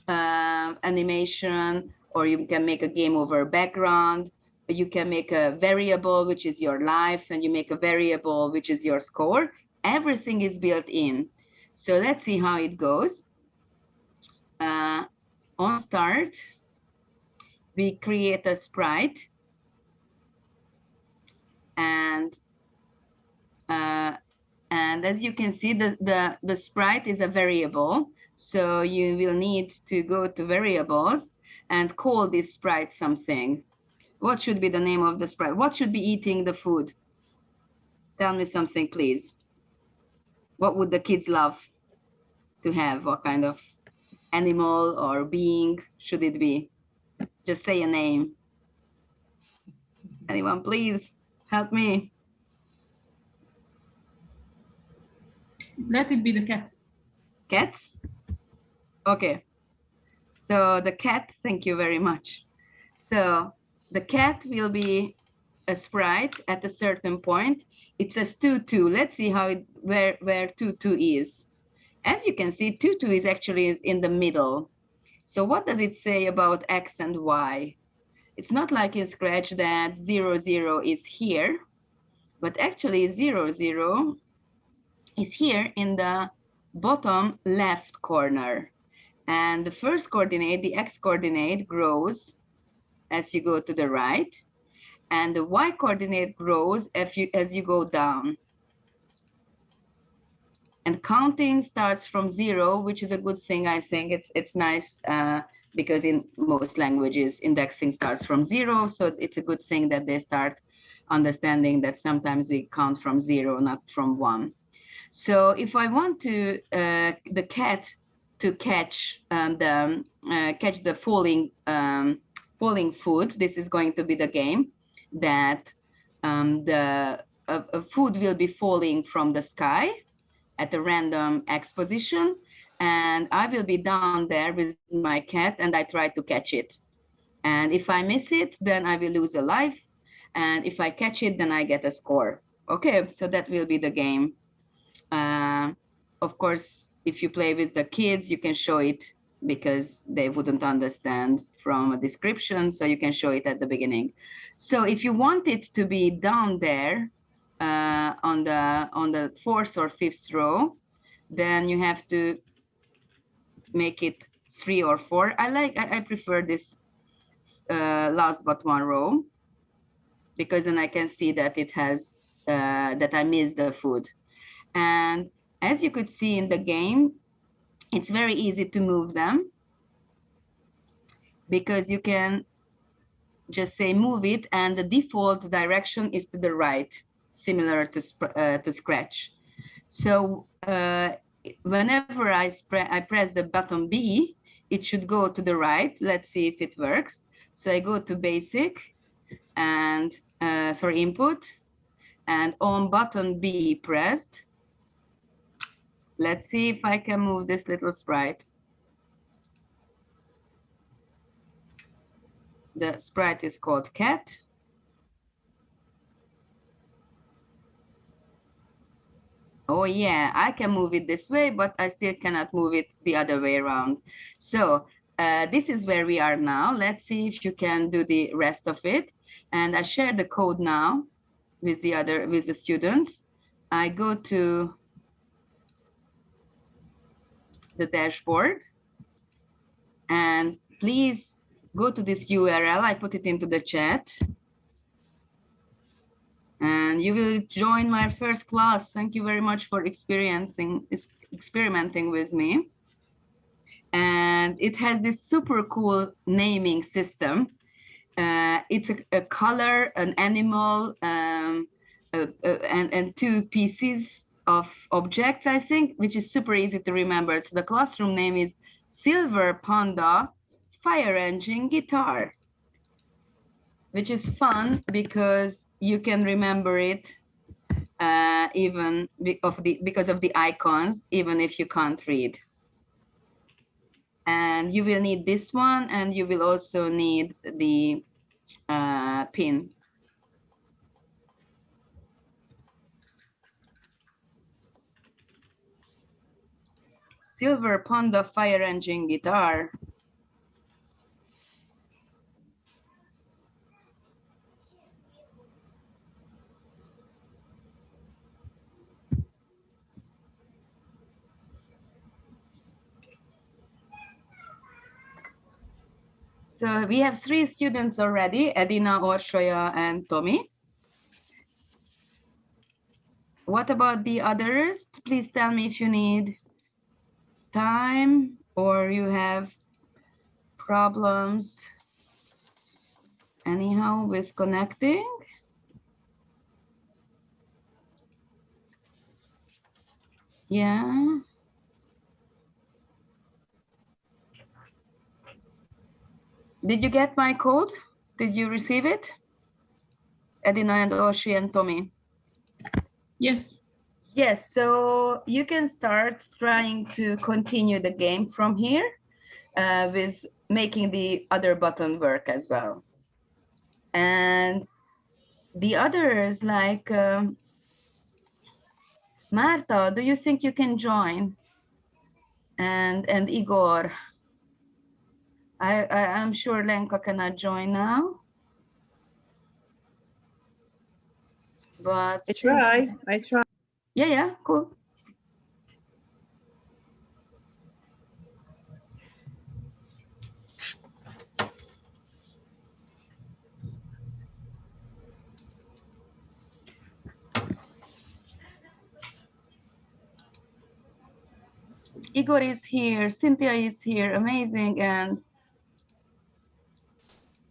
animation, or you can make a game over background. You can make a variable, which is your life, and you make a variable, which is your score. Everything is built in. So let's see how it goes. On start, we create a sprite, and as you can see, the sprite is a variable. So you will need to go to variables and call this sprite something. What should be the name of the sprite? What should be eating the food? Tell me something, please. What would the kids love to have? What kind of animal or being should it be? Just say a name. Anyone, please help me. Let it be the cat. Cat? Okay. So the cat, thank you very much. So the cat will be a sprite at a certain point. It says 2, 2. Let's see how where 2, 2 is. As you can see, 2, 2 is actually in the middle. So what does it say about X and Y? It's not like in Scratch that 0, 0 is here, but actually 0, 0 is here in the bottom left corner. And the first coordinate, the X coordinate, grows as you go to the right, and the Y coordinate grows as you go down. And counting starts from 0, which is a good thing. I think it's nice because in most languages indexing starts from 0, so it's a good thing that they start understanding that sometimes we count from 0, not from 1. So if I want to the cat to catch the falling food, this is going to be the game, that food will be falling from the sky at a random X position, and I will be down there with my cat, and I try to catch it. And if I miss it, then I will lose a life, and if I catch it, then I get a score. Okay, so that will be the game. Of course, if you play with the kids, you can show it because they wouldn't understand from a description, so you can show it at the beginning. So if you want it to be down there on the 4th or 5th row, then you have to make it 3 or 4. I prefer this last but one row, because then I can see that it has that I missed the food. And as you could see in the game, it's very easy to move them, because you can just say move it, and the default direction is to the right, similar to Scratch. So whenever I press the button B, it should go to the right. Let's see if it works. So I go to basic and input, and on button B pressed. Let's see if I can move this little sprite. The sprite is called cat. Oh yeah, I can move it this way, but I still cannot move it the other way around. So this is where we are now. Let's see if you can do the rest of it. And I share the code now with the students. I go to the dashboard, and please go to this URL. I put it into the chat. And you will join my first class. Thank you very much for experimenting with me. And it has this super cool naming system. It's a color, an animal, and two pieces of objects, I think, which is super easy to remember. So the classroom name is Silver Panda Fire Engine Guitar, which is fun because you can remember it even because of the icons, even if you can't read. And you will need this one, and you will also need the pin. Silver Panda Fire Engine Guitar. So we have 3 students already, Edina, Orsolya, and Tommy. What about the others? Please tell me if you need time or you have problems anyhow with connecting. Yeah. Did you get my code? Did you receive it? Edina and Oshi and Tommy. Yes. Yes, so you can start trying to continue the game from here with making the other button work as well. And the others, like Marta, do you think you can join? And Igor, I'm sure Lenka cannot join now. But I try. Yeah, cool. Igor is here, Cynthia is here, amazing, and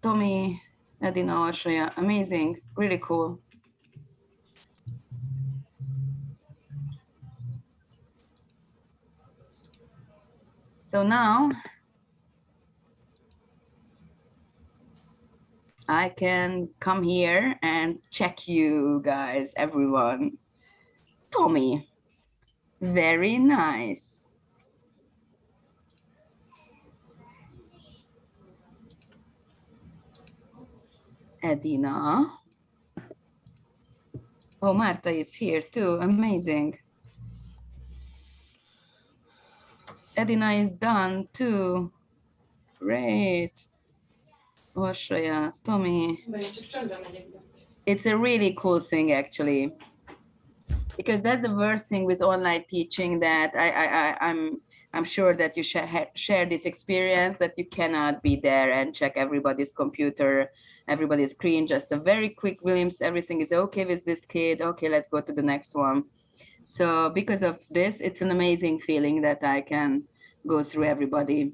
Tommy, Edina, Orsolya, amazing, really cool. So now I can come here and check you guys, everyone. Tommy, very nice. Edina. Oh, Marta is here too, amazing. Edina is done too. Great. Orsolya, Tommy. It's a really cool thing, actually, because that's the worst thing with online teaching, that I'm sure that you share this experience, that you cannot be there and check everybody's computer, everybody's screen, just a very quick glimpse. Everything is okay with this kid. Okay, let's go to the next one. So because of this, it's an amazing feeling that I can go through everybody.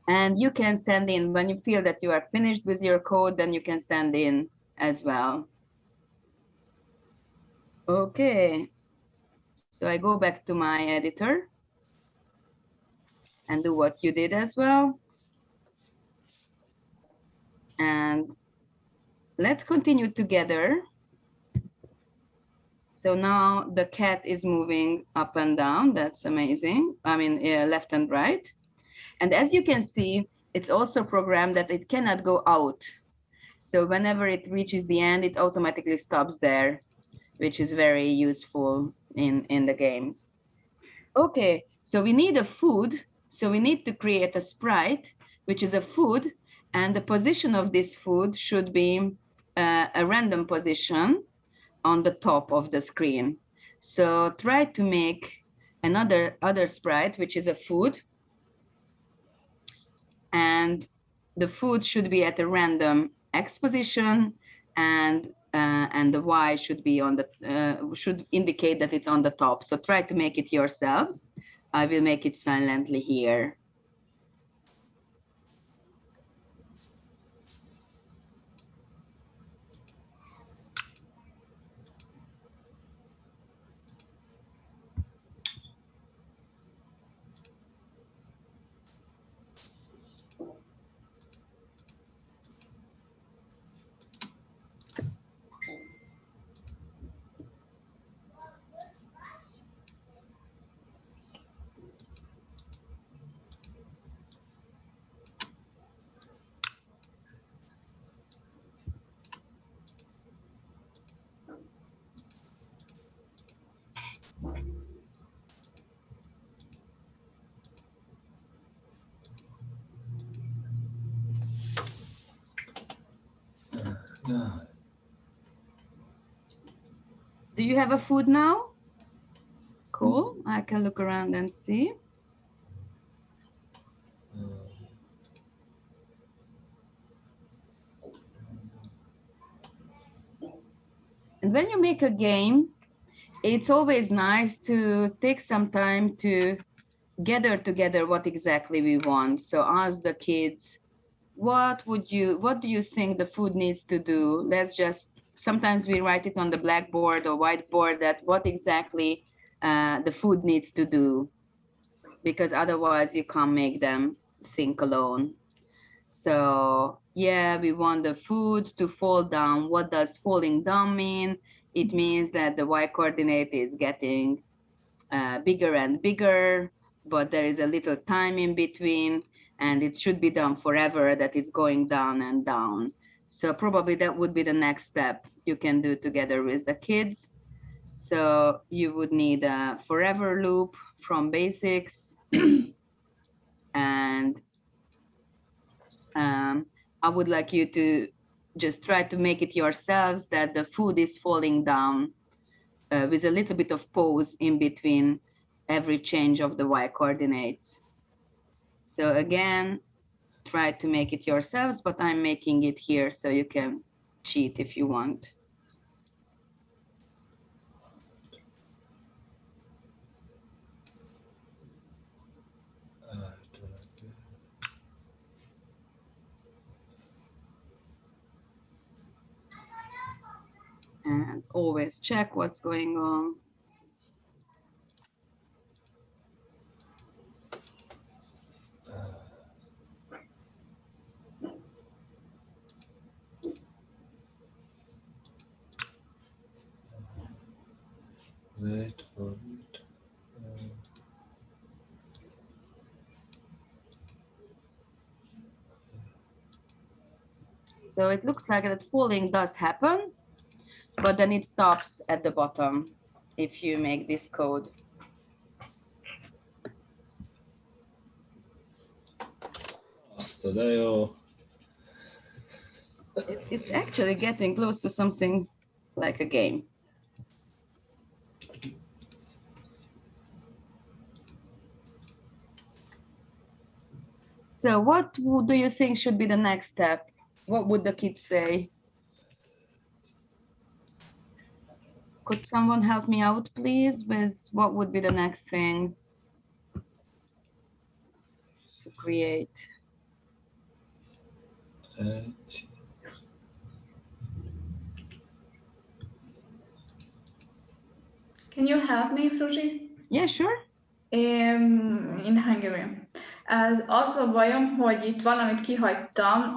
And you can send in, when you feel that you are finished with your code, then you can send in as well. Okay, so I go back to my editor and do what you did as well. And let's continue together. So now the cat is moving up and down. That's amazing. I mean, left and right. And as you can see, it's also programmed that it cannot go out. So whenever it reaches the end, it automatically stops there, which is very useful in the games. Okay, so we need a food. So we need to create a sprite, which is a food. And the position of this food should be a random position on the top of the screen. So try to make other sprite, which is a food. And the food should be at a random X position, and the Y should be on the should indicate that it's on the top. So try to make it yourselves. I will make it silently here. Do you have a food now? Cool. I can look around and see. And when you make a game, it's always nice to take some time to gather together what exactly we want. So ask the kids, what do you think the food needs to do? Let's just, sometimes we write it on the blackboard or whiteboard that what exactly the food needs to do, because otherwise you can't make them think alone. So yeah, we want the food to fall down. What does falling down mean? It means that the Y coordinate is getting bigger and bigger, but there is a little time in between, and it should be done forever, that it's going down and down. So probably that would be the next step you can do together with the kids. So you would need a forever loop from basics. And I would like you to just try to make it yourselves that the food is falling down with a little bit of pause in between every change of the Y coordinates. So again, try to make it yourselves, but I'm making it here so you can cheat if you want. And always check what's going on. Wait for it. So it looks like that falling does happen, but then it stops at the bottom if you make this code. It's actually getting close to something like a game. So what do you think should be the next step? What would the kids say? Could someone help me out, please, with what would be the next thing to create? Can you help me, Fruzsi? Yeah, sure. In Hungary. Az a bajom, hogy itt valamit kihagytam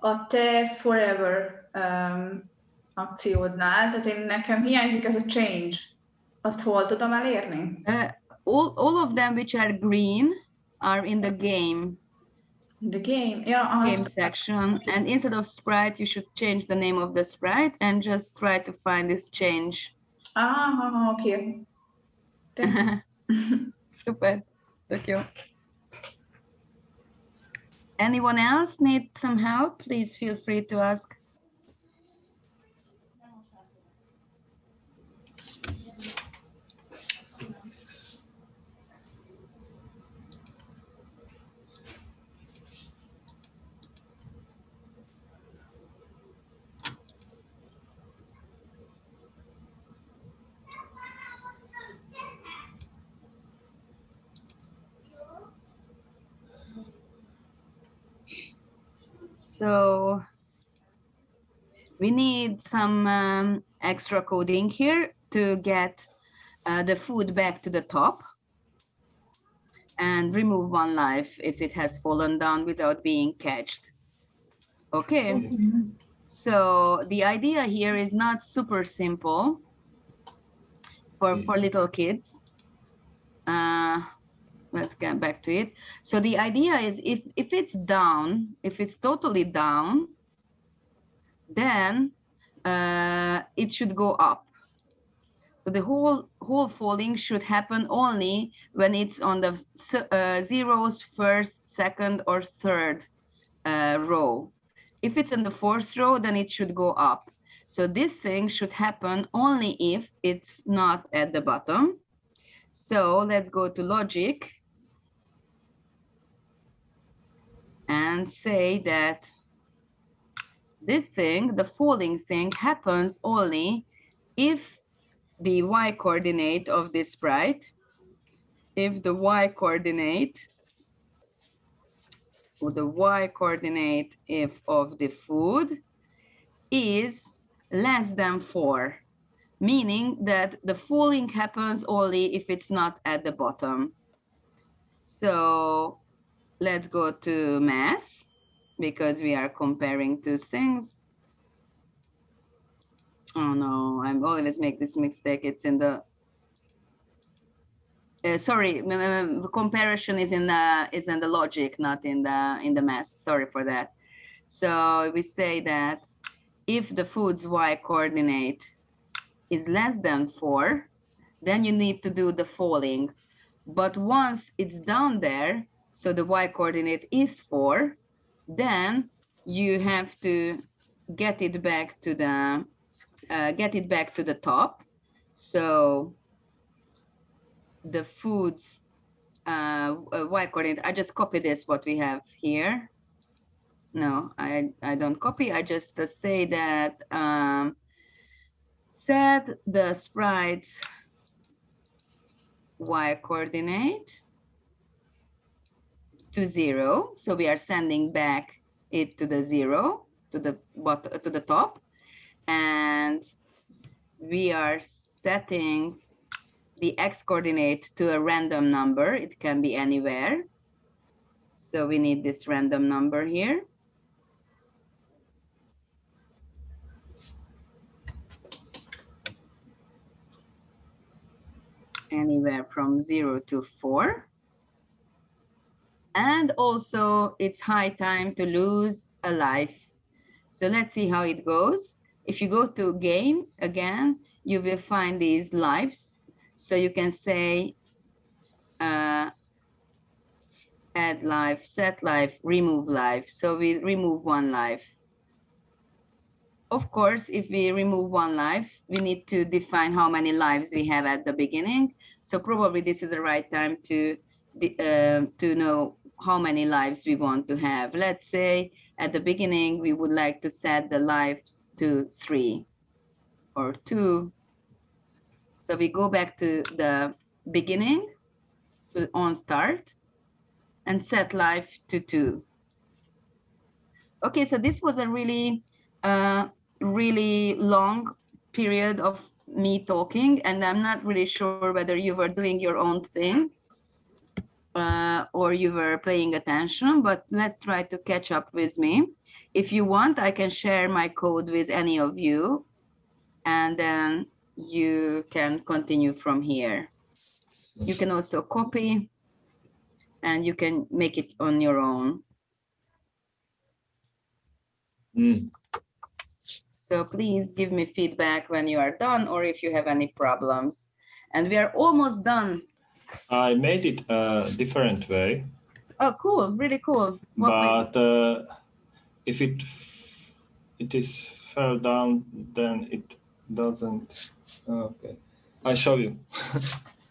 a te forever akciódnál, tehát nekem hiányzik ez a change. Azt hol tudom elérni? All of them which are green are in the game. The game, yeah. Game section, and instead of sprite, you should change the name of the sprite and just try to find this change. Okay. Super, thank you. Anyone else need some help? Please feel free to ask. So we need some extra coding here to get the food back to the top and remove one life if it has fallen down without being catched. Okay, so the idea here is not super simple for little kids. Let's get back to it. So the idea is if it's down, if it's totally down, then it should go up. So the whole folding should happen only when it's on the zeros, first, second, or third row. If it's in the fourth row, then it should go up. So this thing should happen only if it's not at the bottom. So let's go to logic and say that this thing, the folding thing, happens only if the y coordinate of this sprite, if the y coordinate or the y coordinate of the food is less than 4, meaning that the folding happens only if it's not at the bottom. So let's go to math because we are comparing two things. Oh no, I always make this mistake. It's in the sorry, comparison is in the logic, not in the math. Sorry for that. So we say that if the food's y coordinate is less than 4, then you need to do the folding. But once it's down there, so the y coordinate is 4, then you have to get it back to the top. So the food's y coordinate, I just copy this what we have here. No, I don't copy. I just say that set the sprite's y coordinate to 0. So we are sending back it to the 0, to the bottom, to the top, and we are setting the x coordinate to a random number. It can be anywhere. So we need this random number here. Anywhere from 0 to 4. And also it's high time to lose a life. So let's see how it goes. If you go to game again, you will find these lives. So you can say add life, set life, remove life. So we remove one life. Of course, if we remove one life, we need to define how many lives we have at the beginning. So probably this is the right time to know how many lives we want to have. Let's say at the beginning, we would like to set the lives to 3 or 2. So we go back to the beginning, to on start, and set life to 2. Okay, so this was a really long period of me talking, and I'm not really sure whether you were doing your own thing or you were paying attention, but let's try to catch up with me. If you want, I can share my code with any of you, and then you can continue from here. You can also copy, and you can make it on your own. So please give me feedback when you are done, or if you have any problems. And we are almost done. I made it a different way. Oh, cool, really cool. But if it is fell down, then it doesn't. Okay, I show you.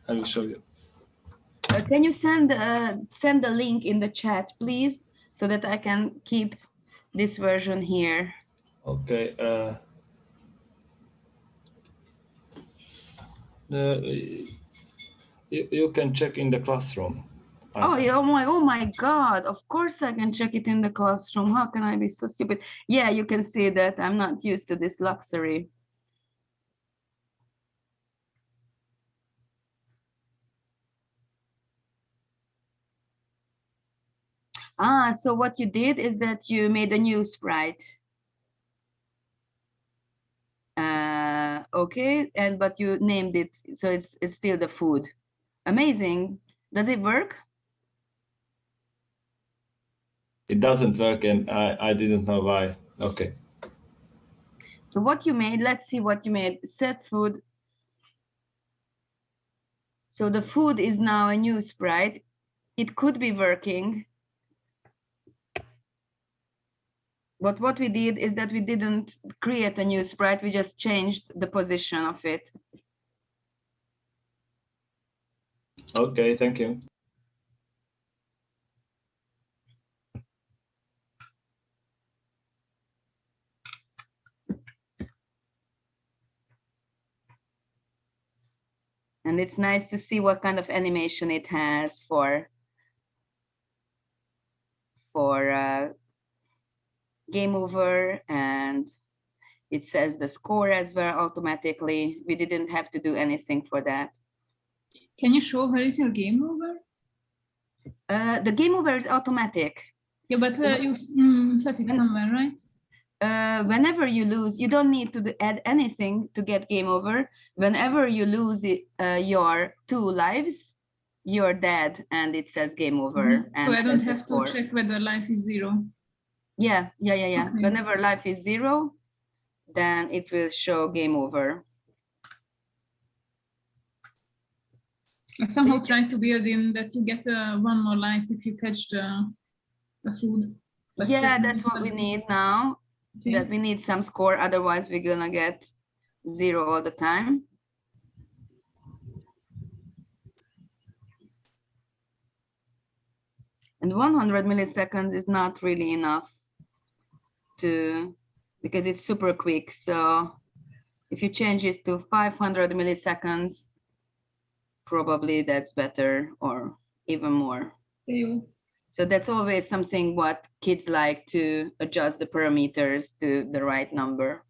I will show you. Can you send the link in the chat, please, so that I can keep this version here? Okay. You can check in the classroom. Oh my God, of course I can check it in the classroom. How can I be so stupid? Yeah, you can see that I'm not used to this luxury. So what you did is that you made a new sprite. Okay, but you named it, so it's still the food. Amazing. Does it work? It doesn't work, and I didn't know why. Okay. So what you made, let's see what you made. Set food. So the food is now a new sprite. It could be working. But what we did is that we didn't create a new sprite, we just changed the position of it. Okay, thank you. And it's nice to see what kind of animation it has for game over, and it says the score as well automatically. We didn't have to do anything for that. Can you show where is your game over? The game over is automatic. Yeah, but you set it somewhere, right? Whenever you lose, you don't need to add anything to get game over. Whenever you lose your 2 lives, you're dead, and it says game over. So I don't have to check whether life is 0. Yeah. Okay. Whenever life is 0, then it will show game over. I somehow try to build in that you get 1 more life if you catch the food. But yeah, that's what we need now. Okay. That we need some score, otherwise we're gonna get 0 all the time. And 100 milliseconds is not really enough because it's super quick. So if you change it to 500 milliseconds, probably that's better, or even more. Ew. So that's always something what kids like, to adjust the parameters to the right number.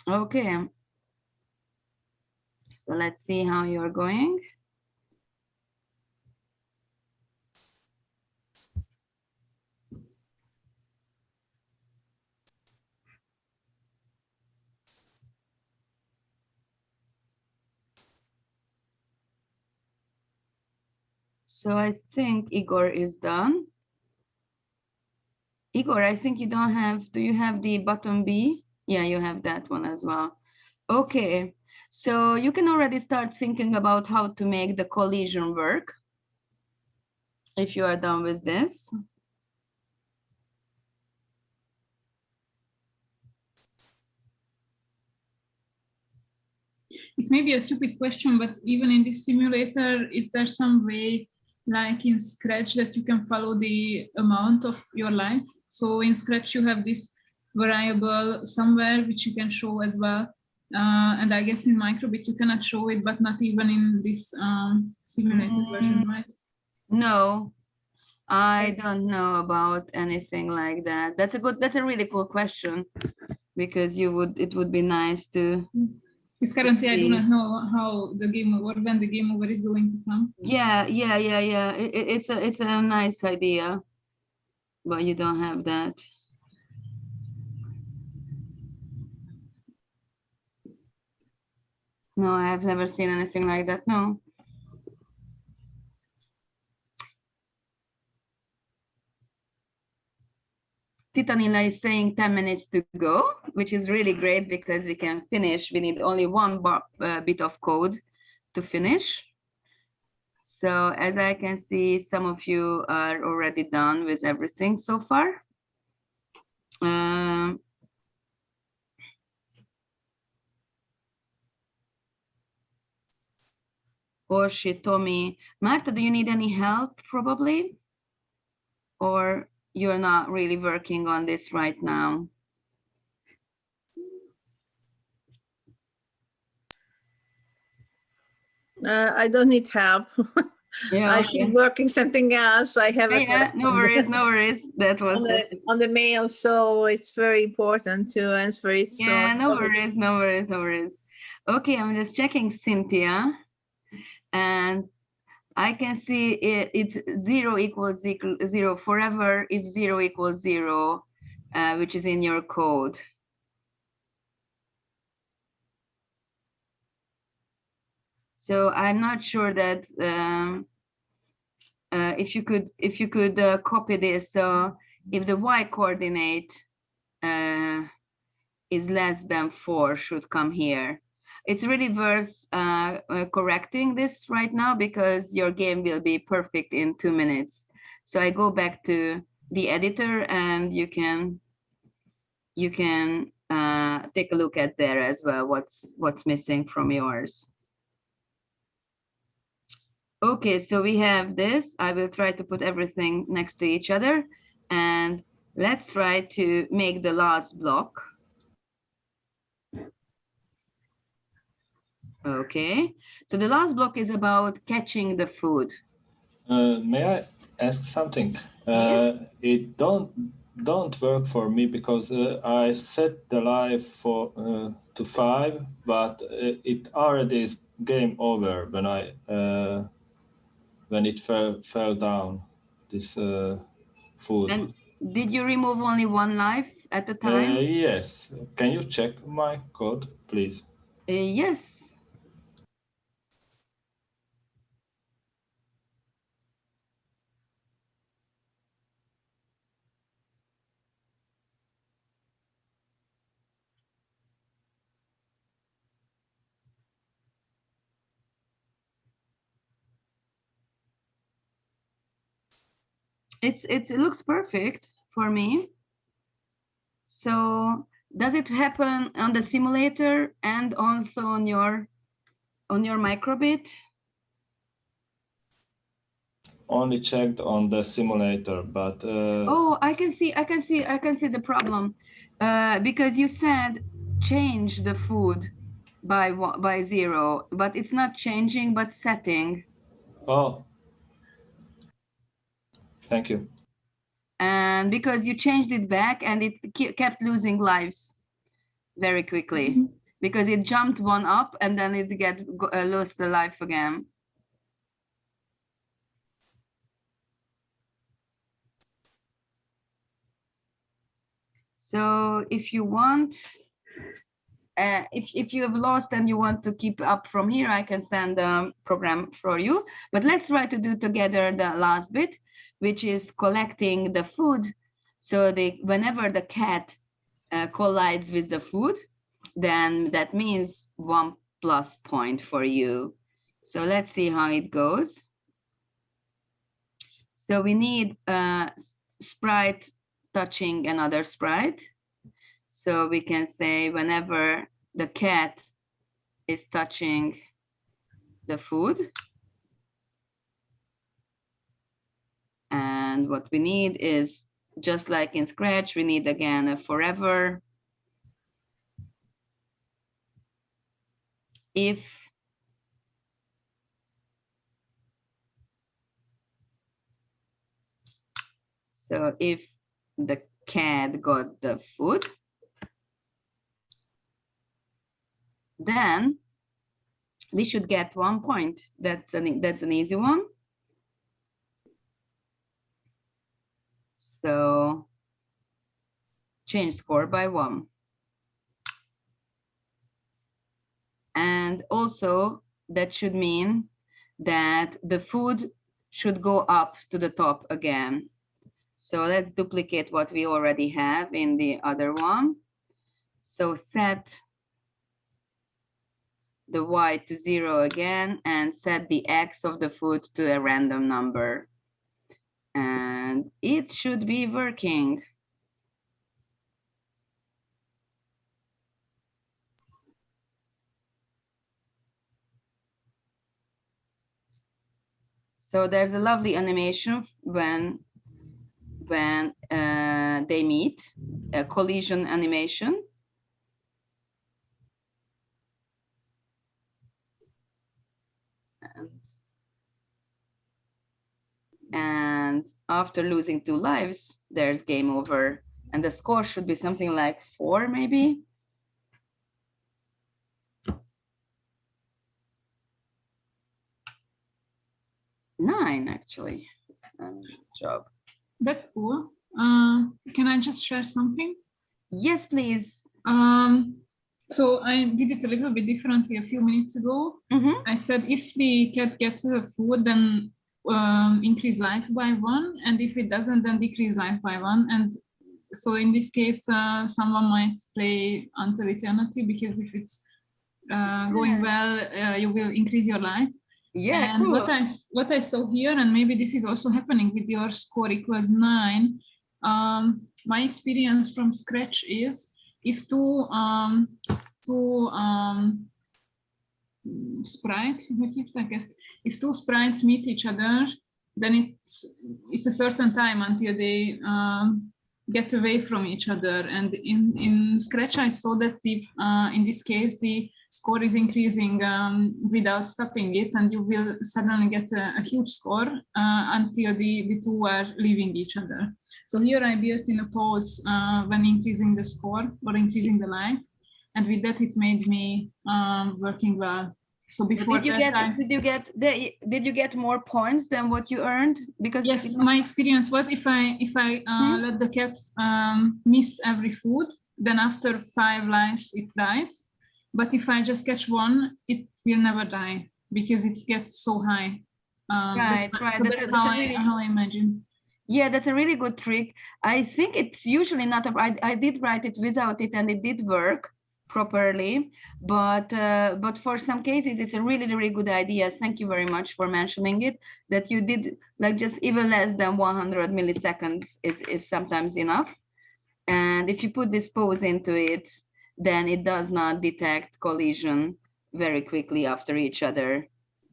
Okay. So let's see how you're going. So I think Igor is done. Igor, I think you don't have, do you have the button B? Yeah, you have that one as well. Okay, so you can already start thinking about how to make the collision work if you are done with this. It may be a stupid question, but even in this simulator, is there some way, like in Scratch, that you can follow the amount of your life? So in Scratch, you have this variable somewhere which you can show as well. And I guess in Microbit, you cannot show it, but not even in this simulated version, right? No, I don't know about anything like that. That's a really cool question, because it would be nice to. Because currently I do not know how the game over, when the game over is going to come. Yeah. It's a nice idea. but you don't have that. No, I have never seen anything like that, no. Titanila is saying 10 minutes to go, which is really great because we can finish. We need only one bit of code to finish. So as I can see, some of you are already done with everything so far. Orshi, Tommy, Marta, do you need any help probably? Or you're not really working on this right now? I don't need help. Yeah, I should working something else. I have no worries, no worries. That was on the mail, so it's very important to answer it. Yeah, so no worries, no worries, no worries. Okay, I'm just checking Cynthia, and I can see it's 0 equals 0 forever if 0 equals 0, which is in your code. So I'm not sure that if you could copy this. So if the y coordinate is less than 4, should come here. It's really worth correcting this right now because your game will be perfect in 2 minutes. So I go back to the editor, and you can take a look at there as well what's missing from yours. Okay, so we have this. I will try to put everything next to each other, and let's try to make the last block. Okay, so the last block is about catching the food. May I ask something? Yes. It don't work for me because I set the life for to 5, but it already is game over when I when it fell down. This food. And did you remove only 1 life at a time? Yes. Can you check my code, please? Yes. It looks perfect for me. So does it happen on the simulator and also on your microbit? Only checked on the simulator, but oh, I can see the problem because you said change the food by 0, but it's not changing but setting. Oh, thank you. And because you changed it back, and it kept losing lives very quickly because it jumped 1 up and then it lost the life again. So if you want, if you have lost and you want to keep up from here, I can send a program for you. But let's try to do together the last bit, which is collecting the food. So whenever the cat collides with the food, then that means 1 plus point for you. So let's see how it goes. So we need a sprite touching another sprite. So we can say whenever the cat is touching the food. And what we need is, just like in Scratch, we need again a forever. If so, if the cat got the food, then we should get 1 point. That's an easy one. So change score by 1. And also that should mean that the food should go up to the top again. So let's duplicate what we already have in the other one. So set the y to 0 again and set the x of the food to a random number. And it should be working. So there's a lovely animation when they meet, a collision animation. And after losing 2 lives, there's game over. And the score should be something like 4, maybe. Nine, actually. Job. That's cool. Can I just share something? Yes, please. So I did it a little bit differently a few minutes ago. I said if the cat gets food, then increase life by 1, and if it doesn't, then decrease life by 1. And so in this case, someone might play until eternity, because if it's going well, you will increase your life. Yeah, and cool. what I saw here, and maybe this is also happening with your score equals 9. My experience from Scratch is if two sprites, I guess, if 2 sprites meet each other, then it's a certain time until they get away from each other. And in Scratch, I saw that in this case the score is increasing without stopping it, and you will suddenly get a huge score until the 2 are leaving each other. So here I built in a pause when increasing the score or increasing the life, and with that it made me working well. So before did you get more points than what you earned? Because yes, my experience was if I let the cat miss every food, then after 5 lives it dies. But if I just catch 1, it will never die because it gets so high. Right. So that's how I imagine. Yeah, that's a really good trick. I think it's usually not. I did write it without it, and it did work properly. But for some cases, it's a really, really good idea. Thank you very much for mentioning it. That you did like just even less than 100 milliseconds is sometimes enough. And if you put this pause into it, then it does not detect collision very quickly after each other.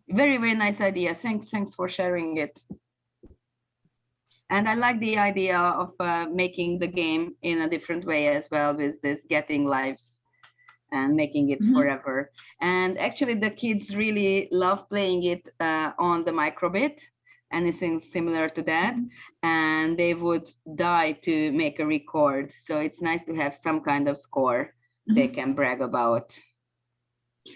Very, very nice idea. Thanks for sharing it. And I like the idea of making the game in a different way as well, with this getting lives and making it forever. And actually the kids really love playing it on the microbit, anything similar to that, and they would die to make a record. So it's nice to have some kind of score they can brag about.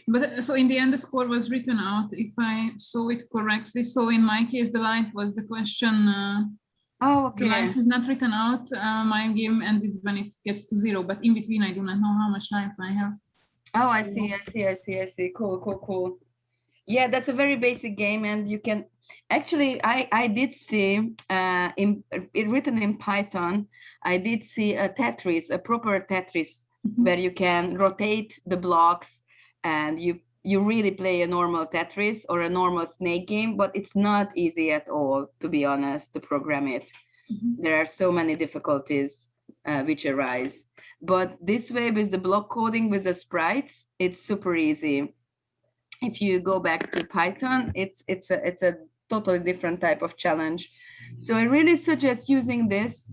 But so in the end, the score was written out, if I saw it correctly. So in my case, the life was the question. Oh, okay. The life is not written out. My game ended when it gets to 0, but in between, I do not know how much life I have. Oh, I see. Cool. Yeah, that's a very basic game, and you can actually. I did see written in Python. I did see a Tetris, a proper Tetris, where you can rotate the blocks, and you really play a normal Tetris or a normal snake game, but it's not easy at all, to be honest, to program it. There are so many difficulties which arise. But this way, with the block coding, with the sprites, it's super easy. If you go back to Python, it's a totally different type of challenge. So I really suggest using this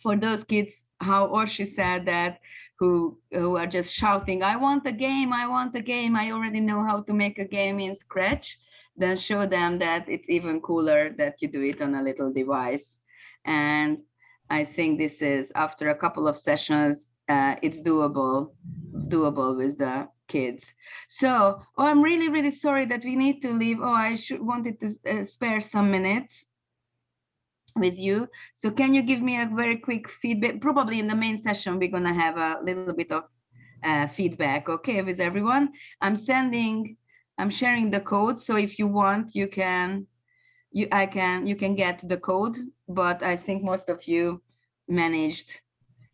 for those kids, how Orshi said that, who are just shouting, I want a game, I already know how to make a game in Scratch. Then show them that it's even cooler that you do it on a little device. And I think this is, after a couple of sessions, it's doable with the kids. So, I'm really, really sorry that we need to leave. I wanted to spare some minutes. with you. So can you give me a very quick feedback? Probably in the main session, we're gonna have a little bit of feedback, okay, with everyone. I'm sharing the code. So if you want, you can get the code, but I think most of you managed